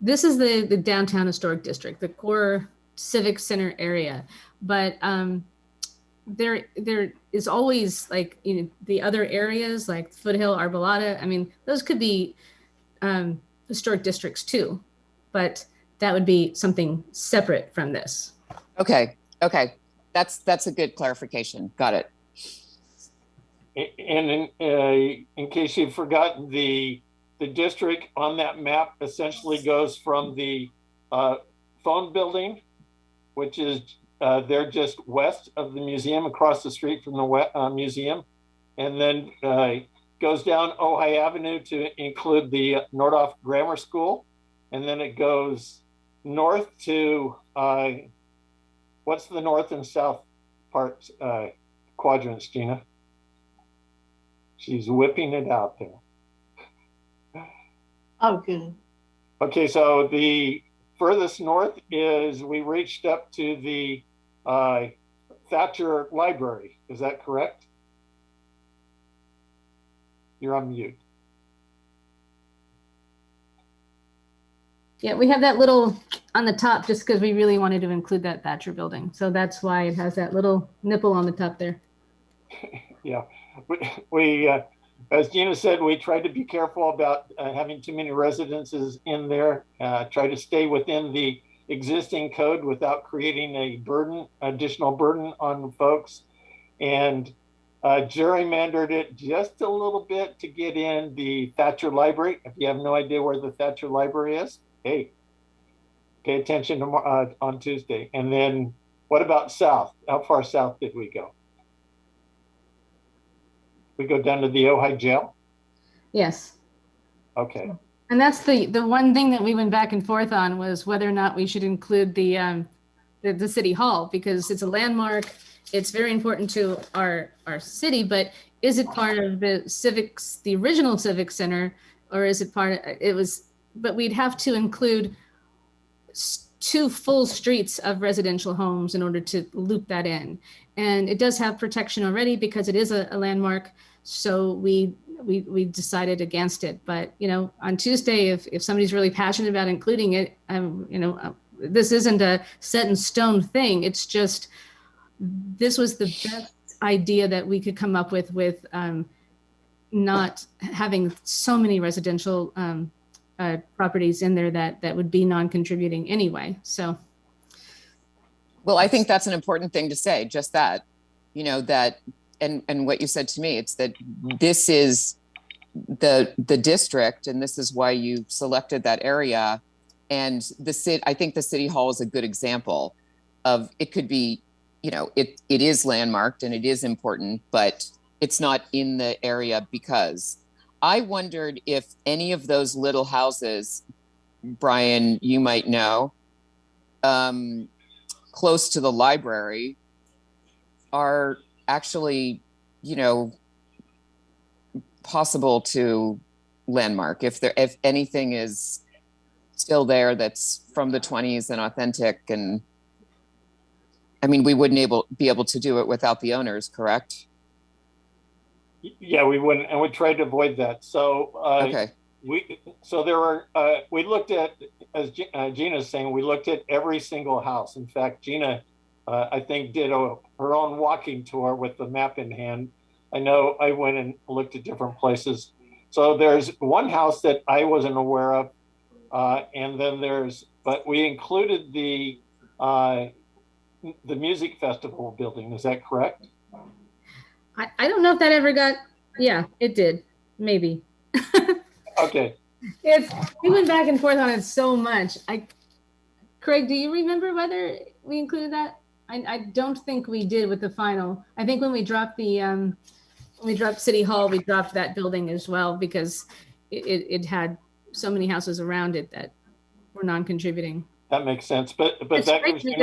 this is the Downtown Historic District, the core Civic Center area, but there is always, like, the other areas like Foothill, Arbolada. I mean, those could be historic districts too, but that would be something separate from this. Okay. That's a good clarification. Got it. And in case you've forgotten, the district on that map essentially goes from the phone building, which is they're just west of the museum, across the street from the museum, and then goes down Ojai Avenue to include the Nordhoff Grammar School, and then it goes north to what's the north and south part quadrants, Gina? She's whipping it out there. Oh, good. Okay, so the furthest north is we reached up to the Thatcher Library. Is that correct? You're on mute. Yeah, we have that little on the top just because we really wanted to include that Thatcher building. So that's why it has that little nipple on the top there. Yeah, we as Gina said, we tried to be careful about having too many residences in there, try to stay within the existing code without creating a additional burden on folks, and gerrymandered it just a little bit to get in the Thatcher Library. If you have no idea where the Thatcher Library is, hey, pay attention on Tuesday. And then what about south? How far south did we go? We go down to the Ojai jail? Yes. Okay. And that's the one thing that we went back and forth on, was whether or not we should include the city hall, because it's a landmark. It's very important to our city, but is it part of the original Civic Center, or is it but we'd have to include 2 full streets of residential homes in order to loop that in. And it does have protection already because it is a landmark. So we decided against it. But, on Tuesday, if somebody's really passionate about including it, this isn't a set in stone thing. It's just, this was the best idea that we could come up with not having so many residential properties in there that would be non-contributing anyway. So. Well, I think that's an important thing to say, just that, that, and what you said to me, it's that this is the district, and this is why you selected that area. And I think the city hall is a good example of, it could be, it is landmarked and it is important, but it's not in the area, because I wondered if any of those little houses, Brian, you might know, close to the library are actually, you know, possible to landmark if anything is still there that's from the 20s and authentic. And I mean, we wouldn't be able to do it without the owners, correct? Yeah, we wouldn't, and we tried to avoid that. So Okay. we looked at, as Gina's saying, we looked at every single house. In fact, Gina, I think, did her own walking tour with the map in hand. I know I went and looked at different places. So there's one house that I wasn't aware of, and then but we included the music festival building. Is that correct? I don't know if that ever got, yeah, it did, maybe. Okay. We went back and forth on it so much. Craig, do you remember whether we included that? I don't think we did with the final. I think when we dropped City Hall, we dropped that building as well, because it had so many houses around it that were non-contributing. That makes sense. But It's that great, gives you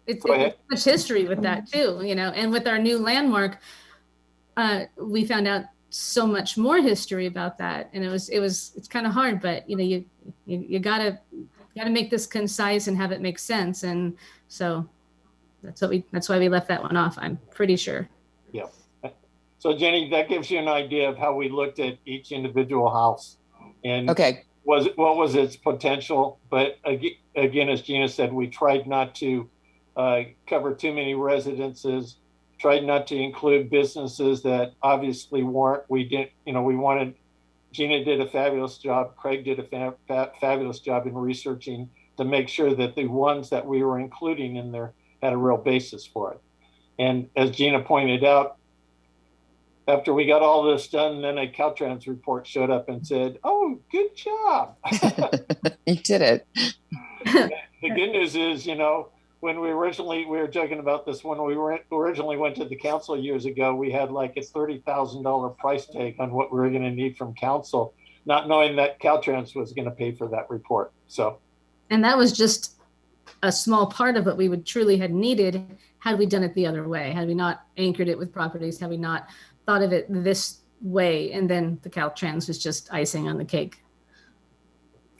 it's much history with that too, you know, and with our new landmark, we found out so much more history about that. And it's kind of hard, but you know, you gotta make this concise and have it make sense. And so that's why we left that one off, I'm pretty sure. Yeah. So Jenny, that gives you an idea of how we looked at each individual house and Okay. what was its potential. But again, as Gina said, we tried not to cover too many residences, tried not to include businesses that obviously weren't. We didn't, you know, Gina did a fabulous job. Craig did a fabulous job in researching to make sure that the ones that we were including in there had a real basis for it. And as Gina pointed out, after we got all this done, then a Caltrans report showed up and said, "Oh, good job." You did it. The good news is, you know, when we were joking about this, when we originally went to the council years ago, we had like a $30,000 price tag on what we were going to need from council, not knowing that Caltrans was going to pay for that report. So, and that was just a small part of what we would truly had needed had we done it the other way, had we not anchored it with properties, had we not thought of it this way, and then the Caltrans was just icing on the cake.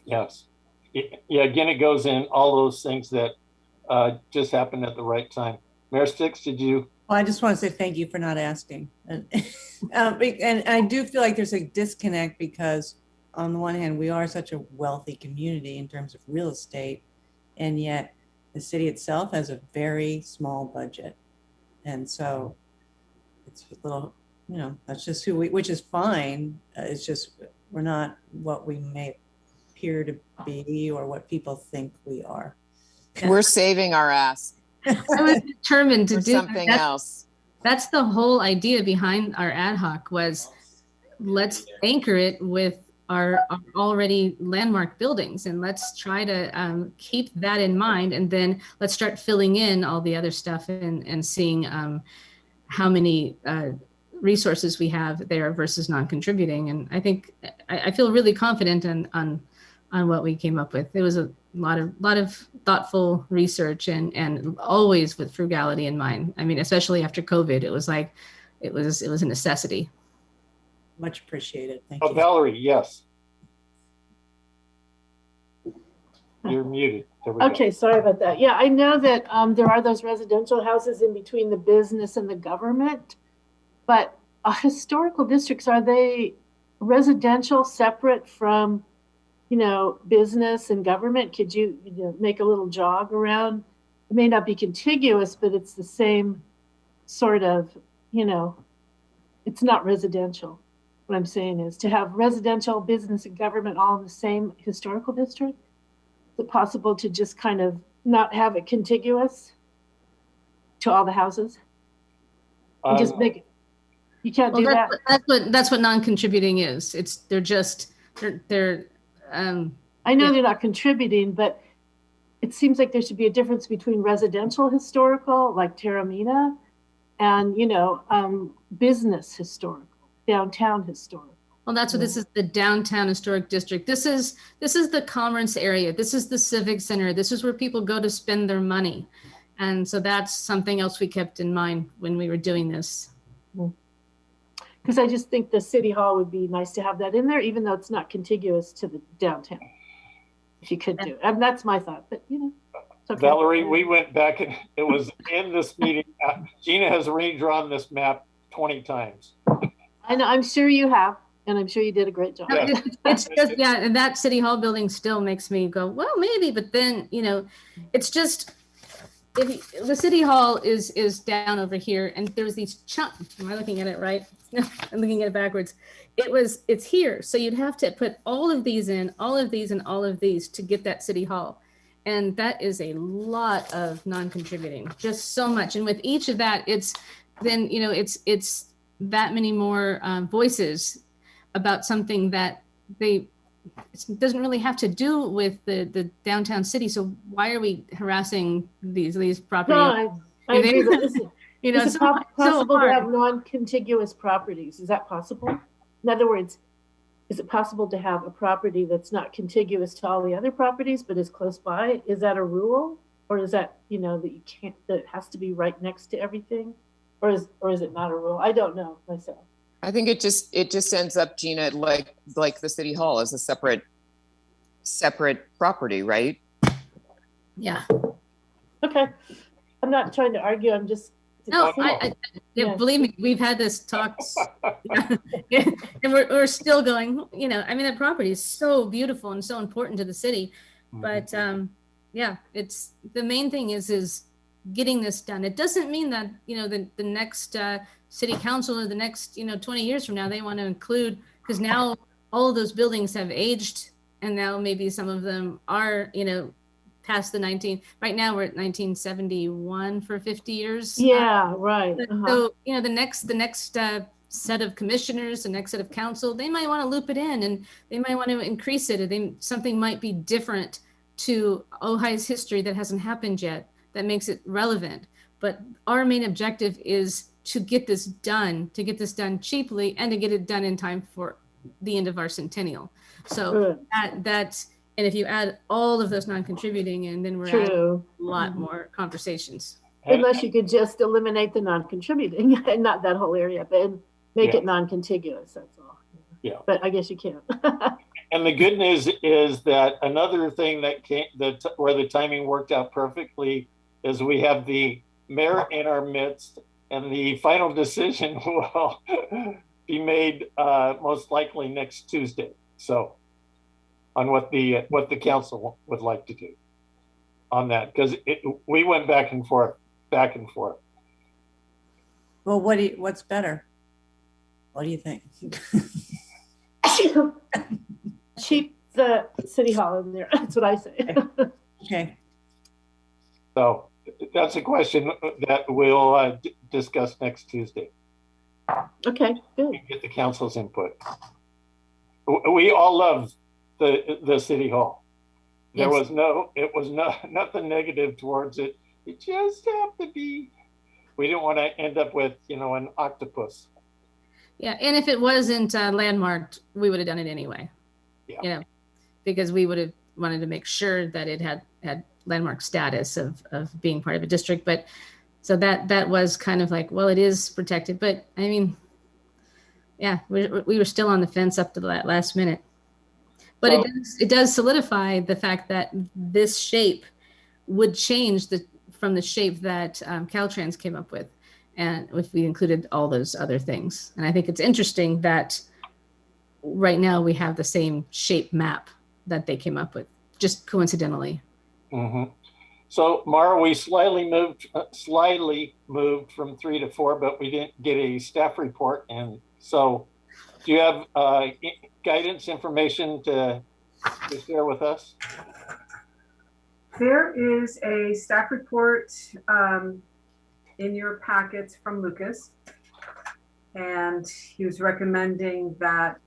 Yes. Yeah, again, it goes in all those things that just happened at the right time. Mayor Sticks, did you? Well, I just want to say thank you for not asking. And I do feel like there's a disconnect, because on the one hand, we are such a wealthy community in terms of real estate, and yet the city itself has a very small budget. And so it's a little, you know, that's just which is fine. It's just, we're not what we may appear to be or what people think we are. Yeah. We're saving our ass. I was determined to do something else. That's the whole idea behind our ad hoc, was let's anchor it with our already landmark buildings, and let's try to keep that in mind, and then let's start filling in all the other stuff and seeing how many resources we have there versus non-contributing. And I think I feel really confident on what we came up with. It was a lot of thoughtful research and always with frugality in mind. I mean, especially after COVID, it was a necessity. Much appreciated. Thank you. Valerie, yes. You're muted. Okay, sorry about that. Yeah, I know that there are those residential houses in between the business and the government, but historical districts, are they residential separate from, you know, business and government? Could you know, make a little jog around? It may not be contiguous, but it's the same sort of, you know, it's not residential. What I'm saying is to have residential, business, and government all in the same historical district. Is it possible to just kind of not have it contiguous to all the houses? And just make it, you can't do that. That's what non-contributing is. They're I know they're not contributing, but it seems like there should be a difference between residential historical, like Terramina, and, business historical, downtown historical. Well, that's what this is, the downtown historic district. This is the commerce area. This is the civic center. This is where people go to spend their money. And so that's something else we kept in mind when we were doing this. Because I just think the city hall would be nice to have that in there, even though it's not contiguous to the downtown. If you could do it. And that's my thought, but it's okay. Valerie, we went back and it was in this meeting. Gina has redrawn this map 20 times. I know, I'm sure you have. And I'm sure you did a great job. Yeah. It's just, yeah, and that city hall building still makes me go, well, maybe, but then, it's just, the city hall is down over here, and there's these chunks. Am I looking at it right? No, I'm looking at it backwards. It's here. So you'd have to put all of these in, all of these, and all of these to get that city hall. And that is a lot of non-contributing, just so much. And with each of that, it's then, it's that many more voices about something that it doesn't really have to do with the downtown city. So why are we harassing these property? No, I agree. Is it possible to have non-contiguous properties? Is that possible? In other words, is it possible to have a property that's not contiguous to all the other properties, but is close by? Is that a rule? Or is that, that you can't, that it has to be right next to everything? Or is it not a rule? I don't know myself. I think it just ends up, Gina, like the city hall as a separate property, right? Yeah. Okay. I'm not trying to argue. I'm just. No, believe me, we've had this talks, and we're still going. That property is so beautiful and so important to the city, but it's the main thing is getting this done. It doesn't mean that the next city council or the next 20 years from now they want to include, because now all of those buildings have aged, and now maybe some of them are past right now we're at 1971 for 50 years. Yeah, right. So the next set of commissioners, the next set of council, they might want to loop it in, and they might want to increase it. Something might be different to Ojai's history that hasn't happened yet, that makes it relevant. But our main objective is to get this done cheaply, and to get it done in time for the end of our centennial. So that's, and if you add all of those non-contributing in, then we're at a lot more conversations. Unless you could just eliminate the non-contributing and not that whole area, but make it non-contiguous, that's all. Yeah. But I guess you can't. And the good news is that another thing where the timing worked out perfectly is we have the mayor in our midst, and the final decision will be made most likely next Tuesday. So on what the council would like to do on that, because we went back and forth. Well, what's better? What do you think? Keep the city hall in there. That's what I say. Okay. So that's a question that we'll discuss next Tuesday. Okay, good. Get the council's input. We all love the city hall. There was nothing negative towards it. It just have to be. We didn't want to end up with an octopus. Yeah, and if it wasn't landmarked, we would have done it anyway. Yeah. Because we would have wanted to make sure that it had landmark status of being part of a district. But so that was kind of like, well, it is protected. But I mean, yeah, we were still on the fence up to that last minute. But it does solidify the fact that this shape would change from the shape that Caltrans came up with, and if we included all those other things. And I think it's interesting that right now we have the same shape map that they came up with, just coincidentally. Mm-hmm. So Mara, we slightly moved from 3 to 4, but we didn't get a staff report. And so do you have guidance information to share with us? There is a staff report in your packets from Lucas, and he was recommending that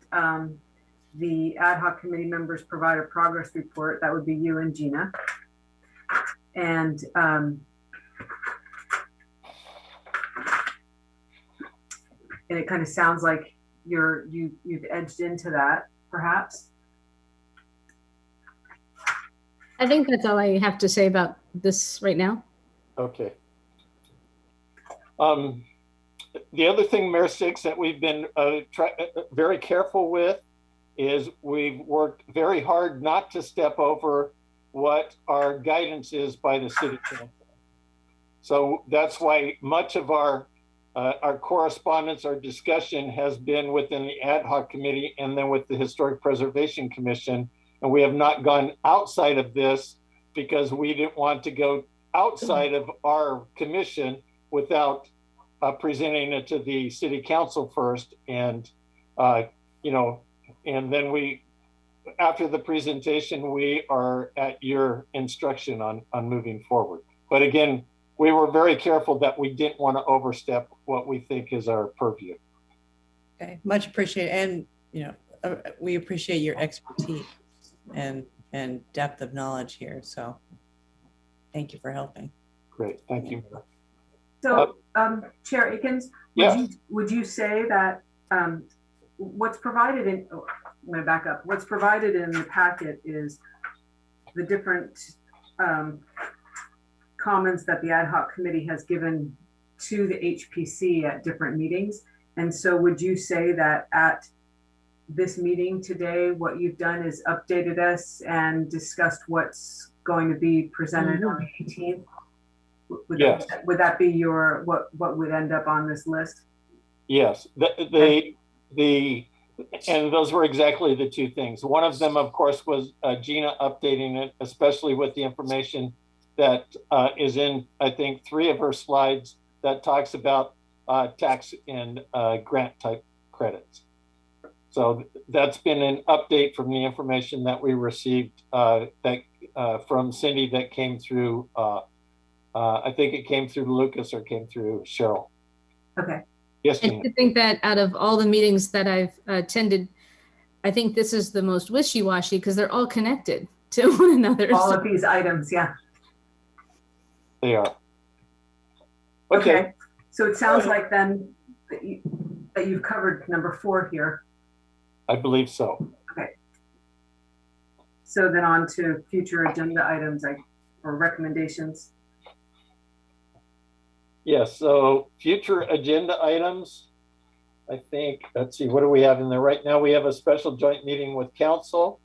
the ad hoc committee members provide a progress report. That would be you and Gina. And and it kind of sounds like you've edged into that, perhaps. I think that's all I have to say about this right now. Okay. The other thing, Mayor Six, that we've been very careful with is we've worked very hard not to step over what our guidance is by the city council. So that's why much of our correspondence, our discussion has been within the ad hoc committee and then with the Historic Preservation Commission. And we have not gone outside of this because we didn't want to go outside of our commission without presenting it to the city council first. And, and then after the presentation, we are at your instruction on moving forward. But again, we were very careful that we didn't want to overstep what we think is our purview. Okay, much appreciated. And, we appreciate your expertise and depth of knowledge here. So thank you for helping. Great, thank you. So, Chair Akins, would you say that what's provided in, I'm going to back up, what's provided in the packet is the different comments that the ad hoc committee has given to the HPC at different meetings. And so would you say that at this meeting today, what you've done is updated us and discussed what's going to be presented on the 18th? Would that be your, what would end up on this list? Yes, and those were exactly the two things. One of them, of course, was Gina updating it, especially with the information that is in, I think, 3 of her slides that talks about tax and grant type credits. So that's been an update from the information that we received from Cindy that came through, I think it came through Lucas or came through Cheryl. Okay. Yes, Gina. I think that out of all the meetings that I've attended, I think this is the most wishy-washy because they're all connected to one another. All of these items, yeah. They are. Okay. So it sounds like then that you've covered number 4 here. I believe so. Okay. So then on to future agenda items or recommendations. Yes, so future agenda items, I think, let's see, what do we have in there? Right now we have a special joint meeting with council.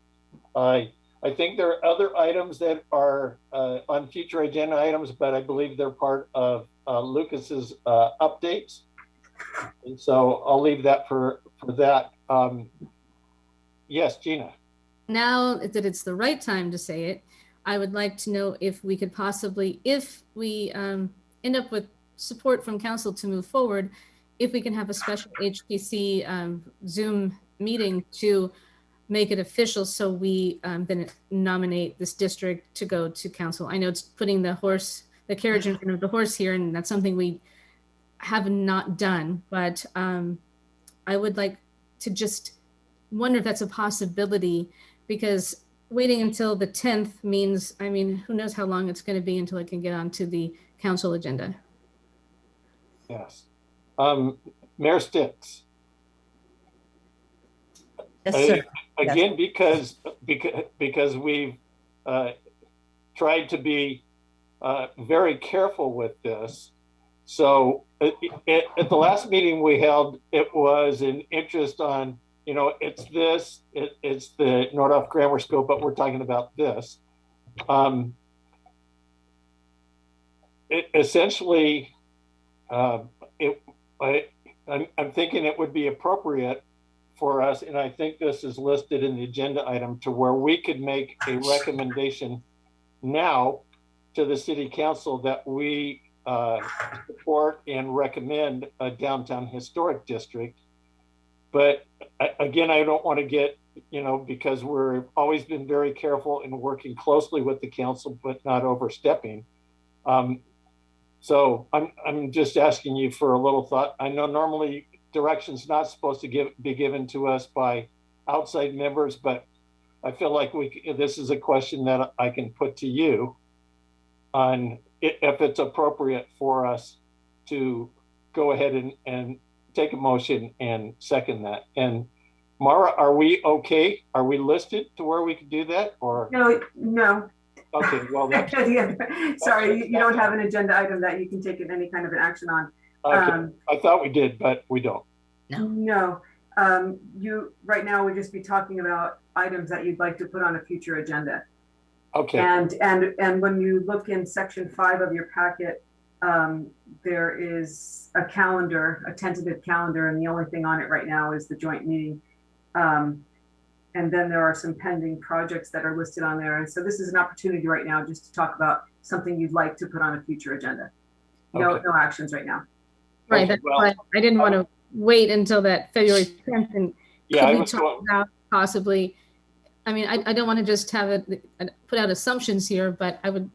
I think there are other items that are on future agenda items, but I believe they're part of Lucas's updates. And so I'll leave that for that. Yes, Gina. Now that it's the right time to say it, I would like to know if we could possibly, if we end up with support from council to move forward, if we can have a special HPC Zoom meeting to make it official so we then nominate this district to go to council. I know it's putting the carriage in front of the horse here, and that's something we have not done, but I would like to just wonder if that's a possibility, because waiting until the 10th means, I mean, who knows how long it's going to be until it can get onto the council agenda. Yes. Mayor Sticks. Yes, sir. Again, because we've tried to be very careful with this. So at the last meeting we held, it was an interest on, it's the Nordhoff Grammar School, but we're talking about this. Essentially, I'm thinking it would be appropriate for us, and I think this is listed in the agenda item, to where we could make a recommendation now to the city council that we support and recommend a downtown historic district. But again, I don't want to get, because we've always been very careful in working closely with the council, but not overstepping. So I'm just asking you for a little thought. I know normally direction's not supposed to be given to us by outside members, but I feel like this is a question that I can put to you on if it's appropriate for us to go ahead and take a motion and second that. And Mara, are we okay? Are we listed to where we could do that, or? No. Okay, well, that's, sorry, you don't have an agenda item that you can take any kind of an action on. okay. I thought we did, but we don't. No. You right now would just be talking about items that you'd like to put on a future agenda. Okay. And when you look in section 5 of your packet, there is a calendar, a tentative calendar, and the only thing on it right now is the joint meeting. And then there are some pending projects that are listed on there. And so this is an opportunity right now just to talk about something you'd like to put on a future agenda. No actions right now. Right. That's why I didn't want to wait until that February 10th. And could we talk about possibly, I mean, I don't want to just have it put out assumptions here, but I would,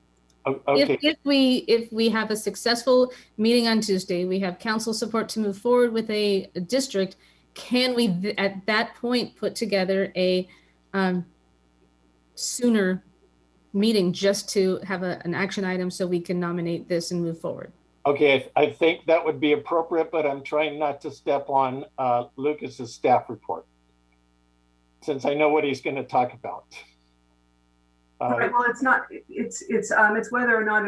if we have a successful meeting on Tuesday, we have council support to move forward with a district. Can we at that point put together a sooner meeting just to have an action item so we can nominate this and move forward? Okay, I think that would be appropriate, but I'm trying not to step on Lucas's staff report, since I know what he's going to talk about. Right. Well, it's not. It's whether or not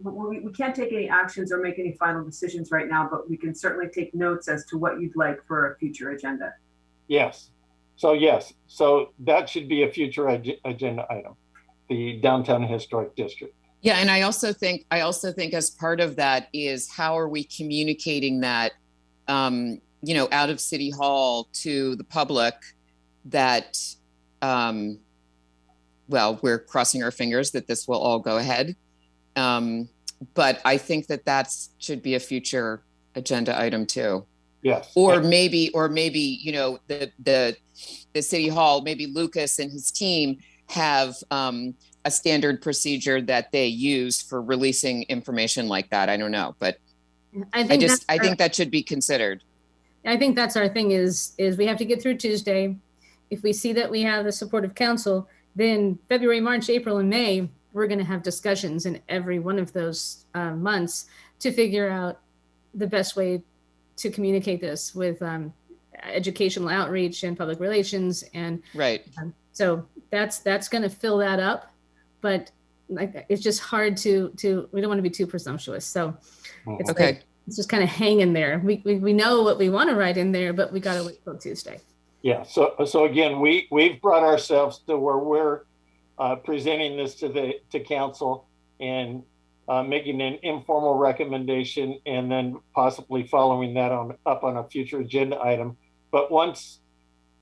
we can't take any actions or make any final decisions right now, but we can certainly take notes as to what you'd like for a future agenda. Yes. So that should be a future agenda item, the Downtown Historic District. Yeah, and I also think as part of that is how are we communicating that, out of City Hall to the public that. Well, we're crossing our fingers that this will all go ahead. But I think that should be a future agenda item too. Yes. Or maybe, the City Hall, maybe Lucas and his team have a standard procedure that they use for releasing information like that. I don't know, but I think that should be considered. I think that's our thing is we have to get through Tuesday. If we see that we have the support of council, then February, March, April, and May, we're going to have discussions in every one of those months to figure out the best way to communicate this with educational outreach and public relations. And right. So that's going to fill that up. But it's just hard to we don't want to be too presumptuous. So it's okay. It's just kind of hanging there. We know what we want to write in there, but we got to wait till Tuesday. Yeah. So again, we've brought ourselves to where we're presenting this to council and making an informal recommendation, and then possibly following that up on a future agenda item. But once,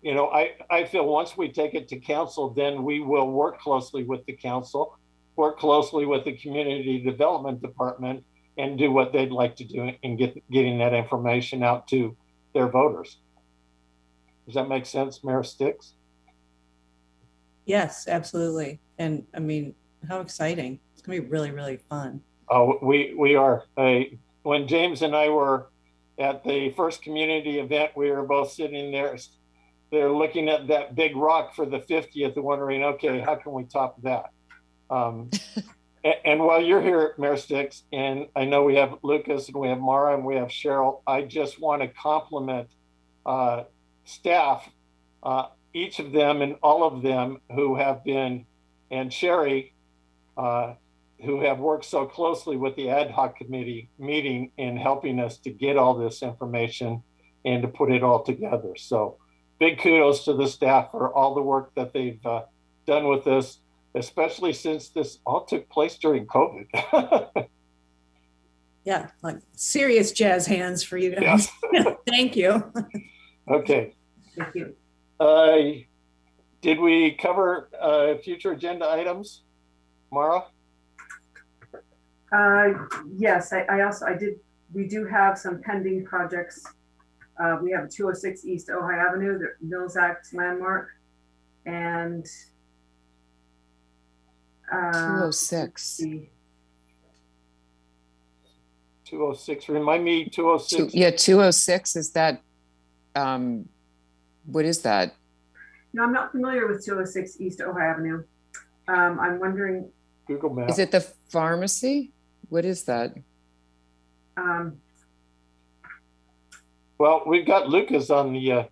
I feel once we take it to council, then we will work closely with the council, work closely with the community development department, and do what they'd like to do in getting that information out to their voters. Does that make sense, Mayor Sticks? Yes, absolutely. And I mean, how exciting. It's gonna be really, really fun. Oh, we are. When James and I were at the first community event, we were both sitting there looking at that big rock for the 50th and wondering, okay, how can we top that? And while you're here, Mayor Sticks, and I know we have Lucas and we have Mara and we have Cheryl, I just want to compliment staff, each of them and all of them who have been, and Sherry, who have worked so closely with the ad hoc committee meeting in helping us to get all this information and to put it all together. So big kudos to the staff for all the work that they've done with this, especially since this all took place during COVID. Yeah, like serious jazz hands for you guys. Yeah. Thank you. Okay. Thank you. Did we cover future agenda items, Mara? Yes, I did. We do have some pending projects. We have 206 East Ojai Avenue, the Mills Act landmark, and 206. 206. Remind me, 206. Yeah, 206. Is that? What is that? No, I'm not familiar with 206 East Ojai Avenue. I'm wondering. Google Maps. Is it the pharmacy? What is that? Well, we've got Lucas on the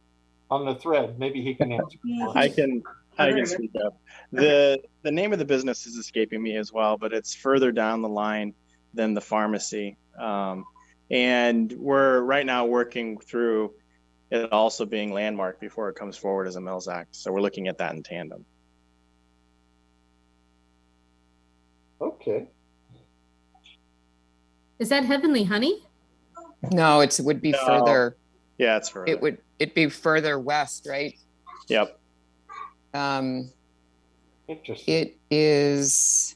thread. Maybe he can answer. I can Oh, I there can it is. speak up. Okay. The name of the business is escaping me as well, but it's further down the line than the pharmacy. And we're right now working through it also being landmarked before it comes forward as a Mills Act. So we're looking at that in tandem. Okay. Is that Heavenly Honey? No, it would be No. further. Yeah, it's further. It'd be further west, right? Yep. Interesting. It's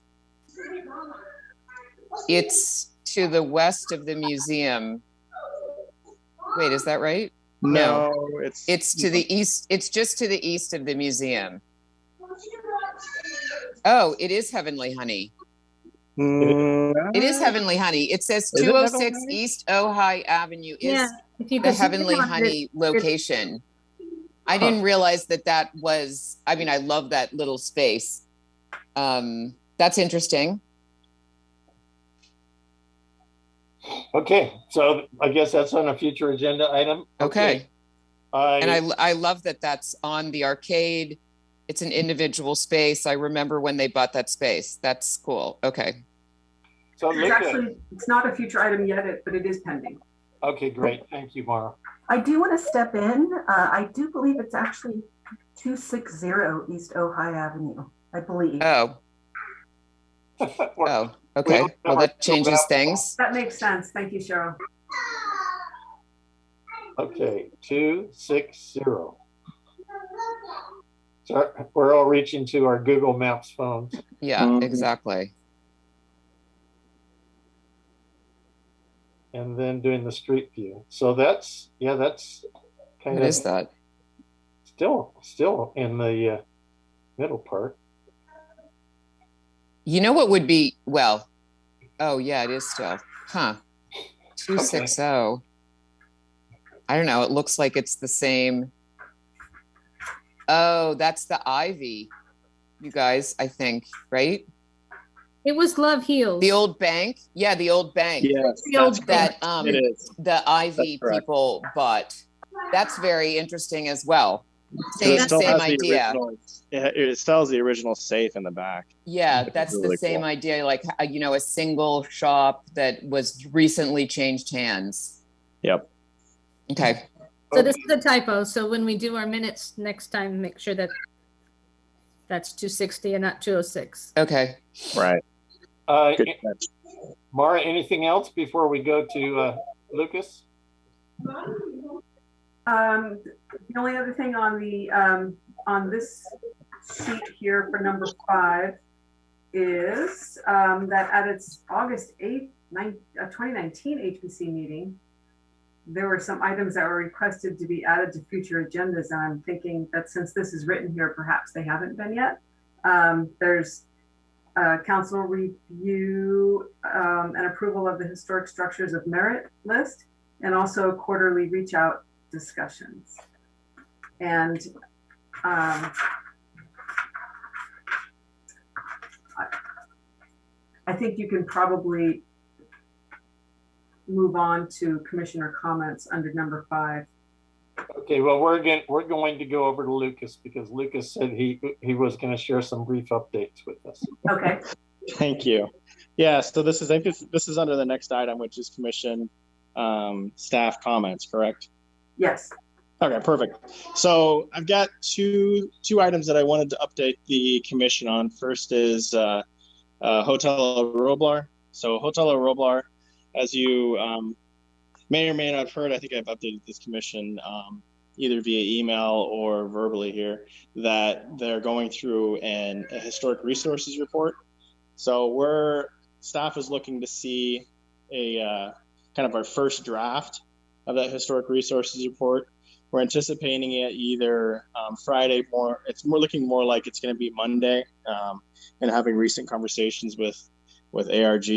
to the west of the museum. Wait, is that right? No, It's to the east. It's just to the east of the museum. Oh, it is Heavenly Honey. It is Heavenly Honey. It says Is it 206 Heavenly? East Ojai Avenue is If you the could zoom in Heavenly on it, Honey location. I didn't realize that was, I mean, I love that little space. That's interesting. Okay, so I guess that's on a future agenda item. Okay. And I love that that's on the arcade. It's an individual space. I remember when they bought that space. That's cool. Okay. So It's not a future item yet, but it is pending. Okay, great. Thank you, Mara. I do want to step in. I do believe it's actually 260 East Ojai Avenue, I believe. Oh. Oh, okay. Well, that changes things. That makes sense. Thank you, Cheryl. Okay, 260. So we're all reaching to our Google Maps phones. Yeah, exactly. And then doing the street view. So that's kind What of is that? Still in the middle part. You know what would be, well, oh yeah, it is still. Huh. 260. Okay. I don't know. It looks like it's the same. Oh, that's the Ivy, you guys, I think, right? It was Love Heals. The old bank? Yeah, the old bank. Yes, the old that it is. The Ivy people bought. That's very interesting as well. Same idea. It still has the original safe in the back. Yeah, that's really the same idea. Like, a single shop that was recently changed hands. Yep. Okay. So this is a typo. So when we do our minutes next time, make sure that that's 260 and not 206. Okay. Right. Mara, anything else before we go to Lucas? The only other thing on the on this sheet here for number 5 is that at its August 8th, 2019 HPC meeting, there were some items that were requested to be added to future agendas, and I'm thinking that since this is written here, perhaps they haven't been yet. There's council review and approval of the historic structures of merit list, and also quarterly reach out discussions. And I think you can probably move on to commissioner comments under number 5. Okay, well, we're going to go over to Lucas because Lucas said he was going to share some brief updates with us. Okay. Thank you. Yeah, so this is under the next item, which is commission staff comments, correct? Yes. Okay, perfect. So I've got two items that I wanted to update the commission on. First is Hotel Roblar. So Hotel Roblar, as you may or may not have heard, I think I've updated this commission either via email or verbally here, that they're going through a historic resources report. So staff is looking to see a kind of our first draft of that historic resources report. We're anticipating it either Friday it's looking more like it's going to be Monday, and having recent conversations with ARG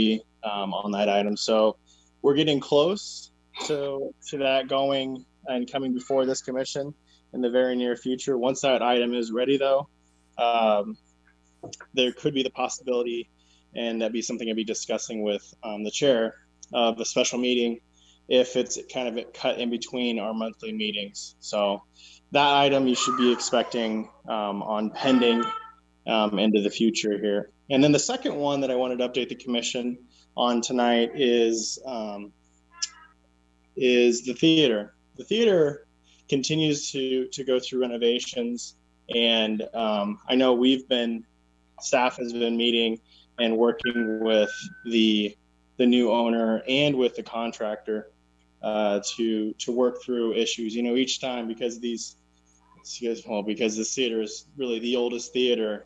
on that item. So we're getting close to that going and coming before this commission in the very near future. Once that item is ready, though, there could be the possibility, and that'd be something I'd be discussing with the chair of a special meeting if it's kind of cut in between our monthly meetings. So that item you should be expecting on pending into the future here. And then the second one that I wanted to update the commission on tonight is the theater. The theater continues to go through renovations, and I know staff has been meeting and working with the new owner and with the contractor to work through issues. You know, each time because this theater is really the oldest theater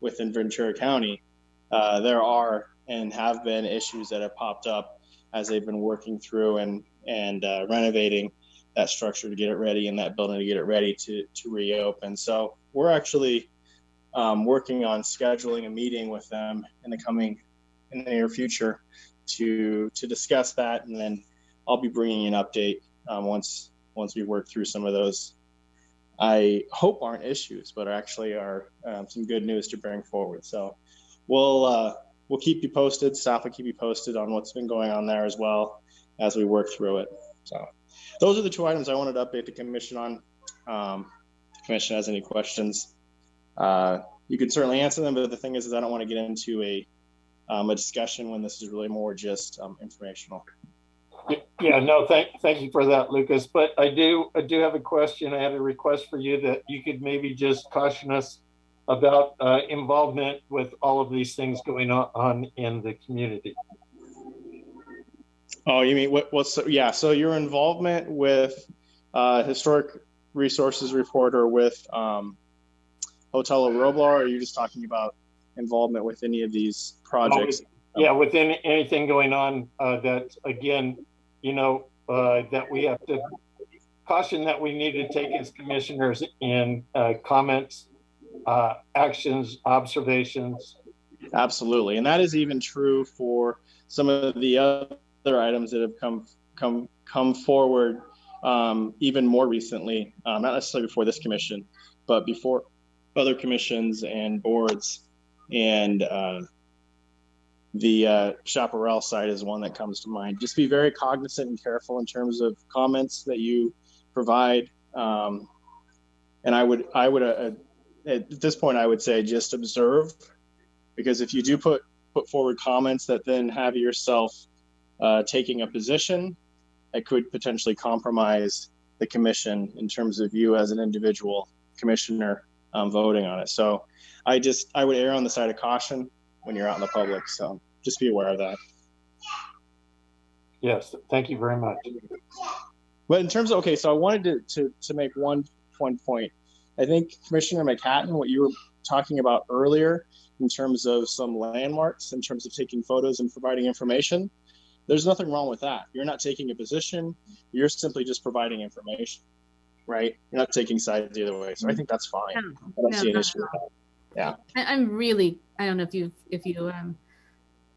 within Ventura County, there are and have been issues that have popped up as they've been working through and renovating that structure to get it ready and that building to get it ready to reopen. So we're actually working on scheduling a meeting with them in the near future to discuss that, and then I'll be bringing an update once we work through some of those. I hope aren't issues, but actually are some good news to bring forward. So we'll keep you posted. Staff will keep you posted on what's been going on there as well as we work through it. So those are the two items I wanted to update the commission on. If the commission has any questions, you can certainly answer them. But the thing is I don't want to get into a discussion when this is really more just informational. Yeah, no, thank you for that, Lucas. But I do have a question. I had a request for you that you could maybe just caution us about involvement with all of these things going on in the community. Oh, you mean so your involvement with historic resources reporter with Hotel Roblar, or are you just talking about involvement with any of these projects? Within anything going on that, again, that we have to caution that we need to take as commissioners in comments, actions, observations. Absolutely. And that is even true for some of the other items that have come forward even more recently, not necessarily before this commission, but before other commissions and boards. And the Chaparral site is one that comes to mind. Just be very cognizant and careful in terms of comments that you provide. And I would at this point, I would say just observe, because if you do put forward comments that then have yourself taking a position, it could potentially compromise the commission in terms of you as an individual commissioner voting on it. So I would err on the side of caution when you're out in the public. So just be aware of that. Yes, thank you very much. But in terms of, so I wanted to make one point. I think Commissioner McHatton, what you were talking about earlier in terms of some landmarks, in terms of taking photos and providing information, there's nothing wrong with that. You're not taking a position, you're simply just providing information, right? You're not taking sides either way. So I think that's fine. I don't see an issue with that. Yeah. I'm really, I don't know if you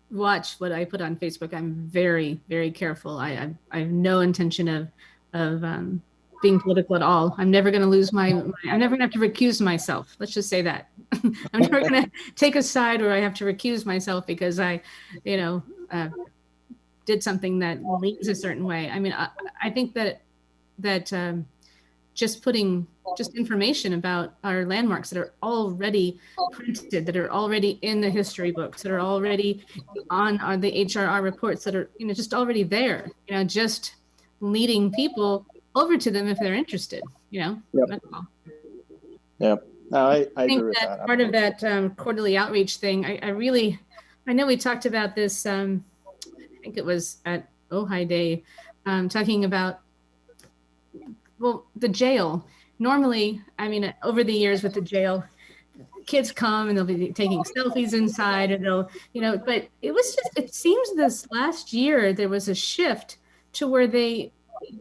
watch what I put on Facebook, I'm very, very careful. I have no intention of being political at all. I'm never going to lose I'm never going to have to recuse myself. Let's just say that. I'm never going to take a side where I have to recuse myself because I, did something that leans a certain way. I mean, I think that just putting information about our landmarks that are already printed, that are already in the history books, that are already on the HRR reports, that are just already there. Just leading people over to them if they're interested. Yep. That's all. Yep. No, I think agree with that part of that quarterly outreach thing. I know we talked about this. I think it was at Ojai Day, talking about the jail. Normally, I mean, over the years with the jail, kids come and they'll be taking selfies inside, and they'll, but it seems this last year there was a shift to where they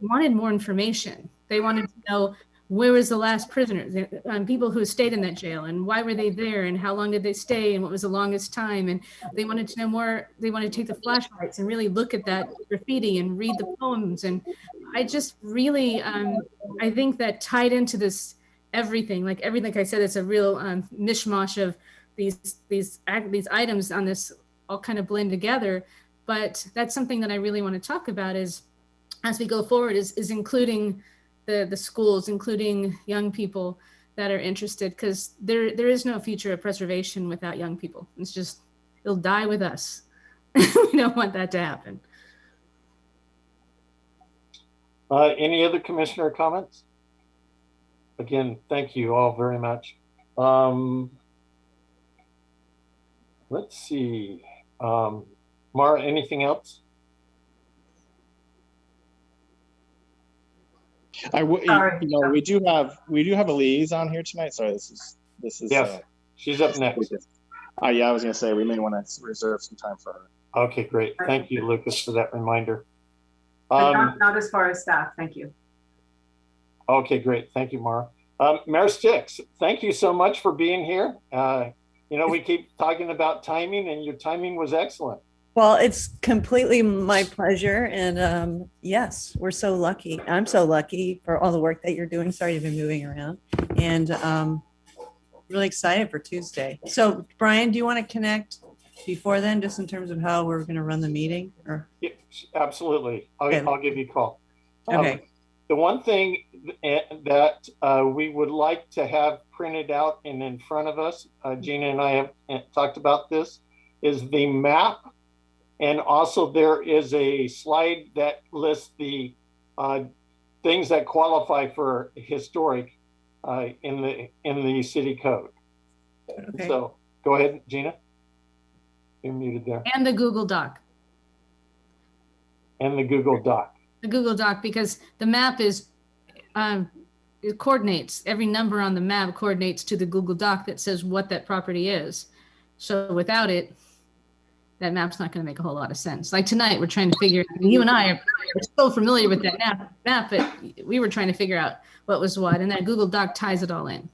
wanted more information. They wanted to know where was the last prisoner, people who stayed in that jail, and why were they there, and how long did they stay, and what was the longest time, and they wanted to know more. They wanted to take the flashlights and really look at that graffiti and read the poems. And I just really, I think that tied into this everything, like I said, it's a real mishmash of these items on this all kind of blend together. But that's something that I really want to talk about is as we go forward is including the schools, including young people that are interested, because there is no future of preservation without young people. It's just, it'll die with us. We don't want that to happen. Any other commissioner comments? Again, thank you all very much. Let's see. Mara, anything else? We do have a liaison here tonight. Sorry, this is yes. She's up next. Yeah, I was gonna say we may want to reserve some time for her. Okay, great. Thank you, Lucas, for that reminder. Not as far as staff. Thank you. Okay, great. Thank you, Mara. Mayor Sticks, thank you so much for being here. We keep talking about timing, and your timing was excellent. Well, it's completely my pleasure. And yes, we're so lucky. I'm so lucky for all the work that you're doing. Sorry, you've been moving around. And really excited for Tuesday. So, Brian, do you want to connect before then, just in terms of how we're going to run the meeting? Or? Yeah, absolutely. I'll give you a call. Okay. The one thing that we would like to have printed out and in front of us, Gina and I have talked about this, is the map. And also there is a slide that lists the things that qualify for historic in the city code. Okay. So go ahead, Gina. You're muted there. And the Google Doc. And the Google Doc. The Google Doc, because the map is, it coordinates, every number on the map coordinates to the Google Doc that says what that property is. So without it, that map's not going to make a whole lot of sense. Like tonight, we're trying to figure, you and I are so familiar with that map, but we were trying to figure out what was what, and that Google Doc ties it all in.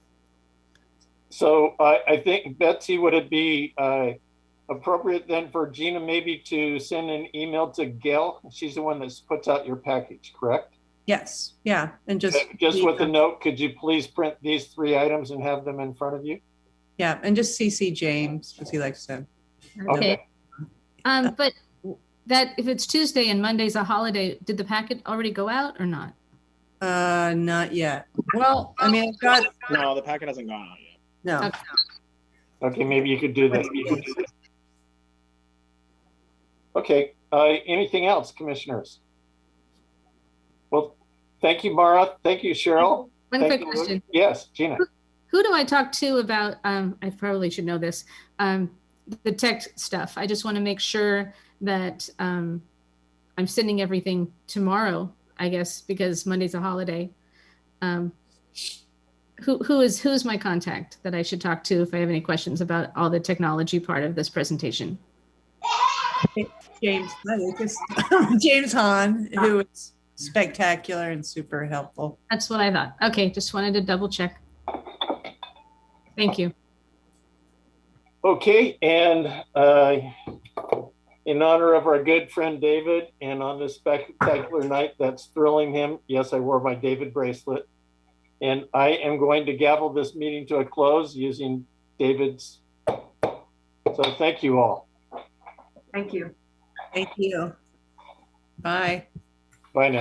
So I think, Betsy, would it be appropriate then for Gina maybe to send an email to Gail? She's the one that puts out your package, correct? Yes. Yeah. And just with a note, could you please print these 3 items and have them in front of you? Yeah. And just CC James, because he likes to. Okay. But that if it's Tuesday and Monday's a holiday, did the packet already go out or not? Not yet. Well, I mean, no, the packet hasn't gone out yet. No. Okay, maybe you could do that. Okay. Anything else, commissioners? Well, thank you, Mara. Thank you, Cheryl. One quick question. Yes, Gina. Who do I talk to about, I probably should know this, the tech stuff? I just want to make sure that I'm sending everything tomorrow, I guess, because Monday's a holiday. Who's my contact that I should talk to if I have any questions about all the technology part of this presentation? James Hahn, who is spectacular and super helpful. That's what I thought. Okay, just wanted to double check. Thank you. Okay, and in honor of our good friend David, and on this spectacular night that's thrilling him, yes, I wore my David bracelet, and I am going to gavel this meeting to a close using David's. So thank you all. Thank you. Thank you. Bye. Bye now.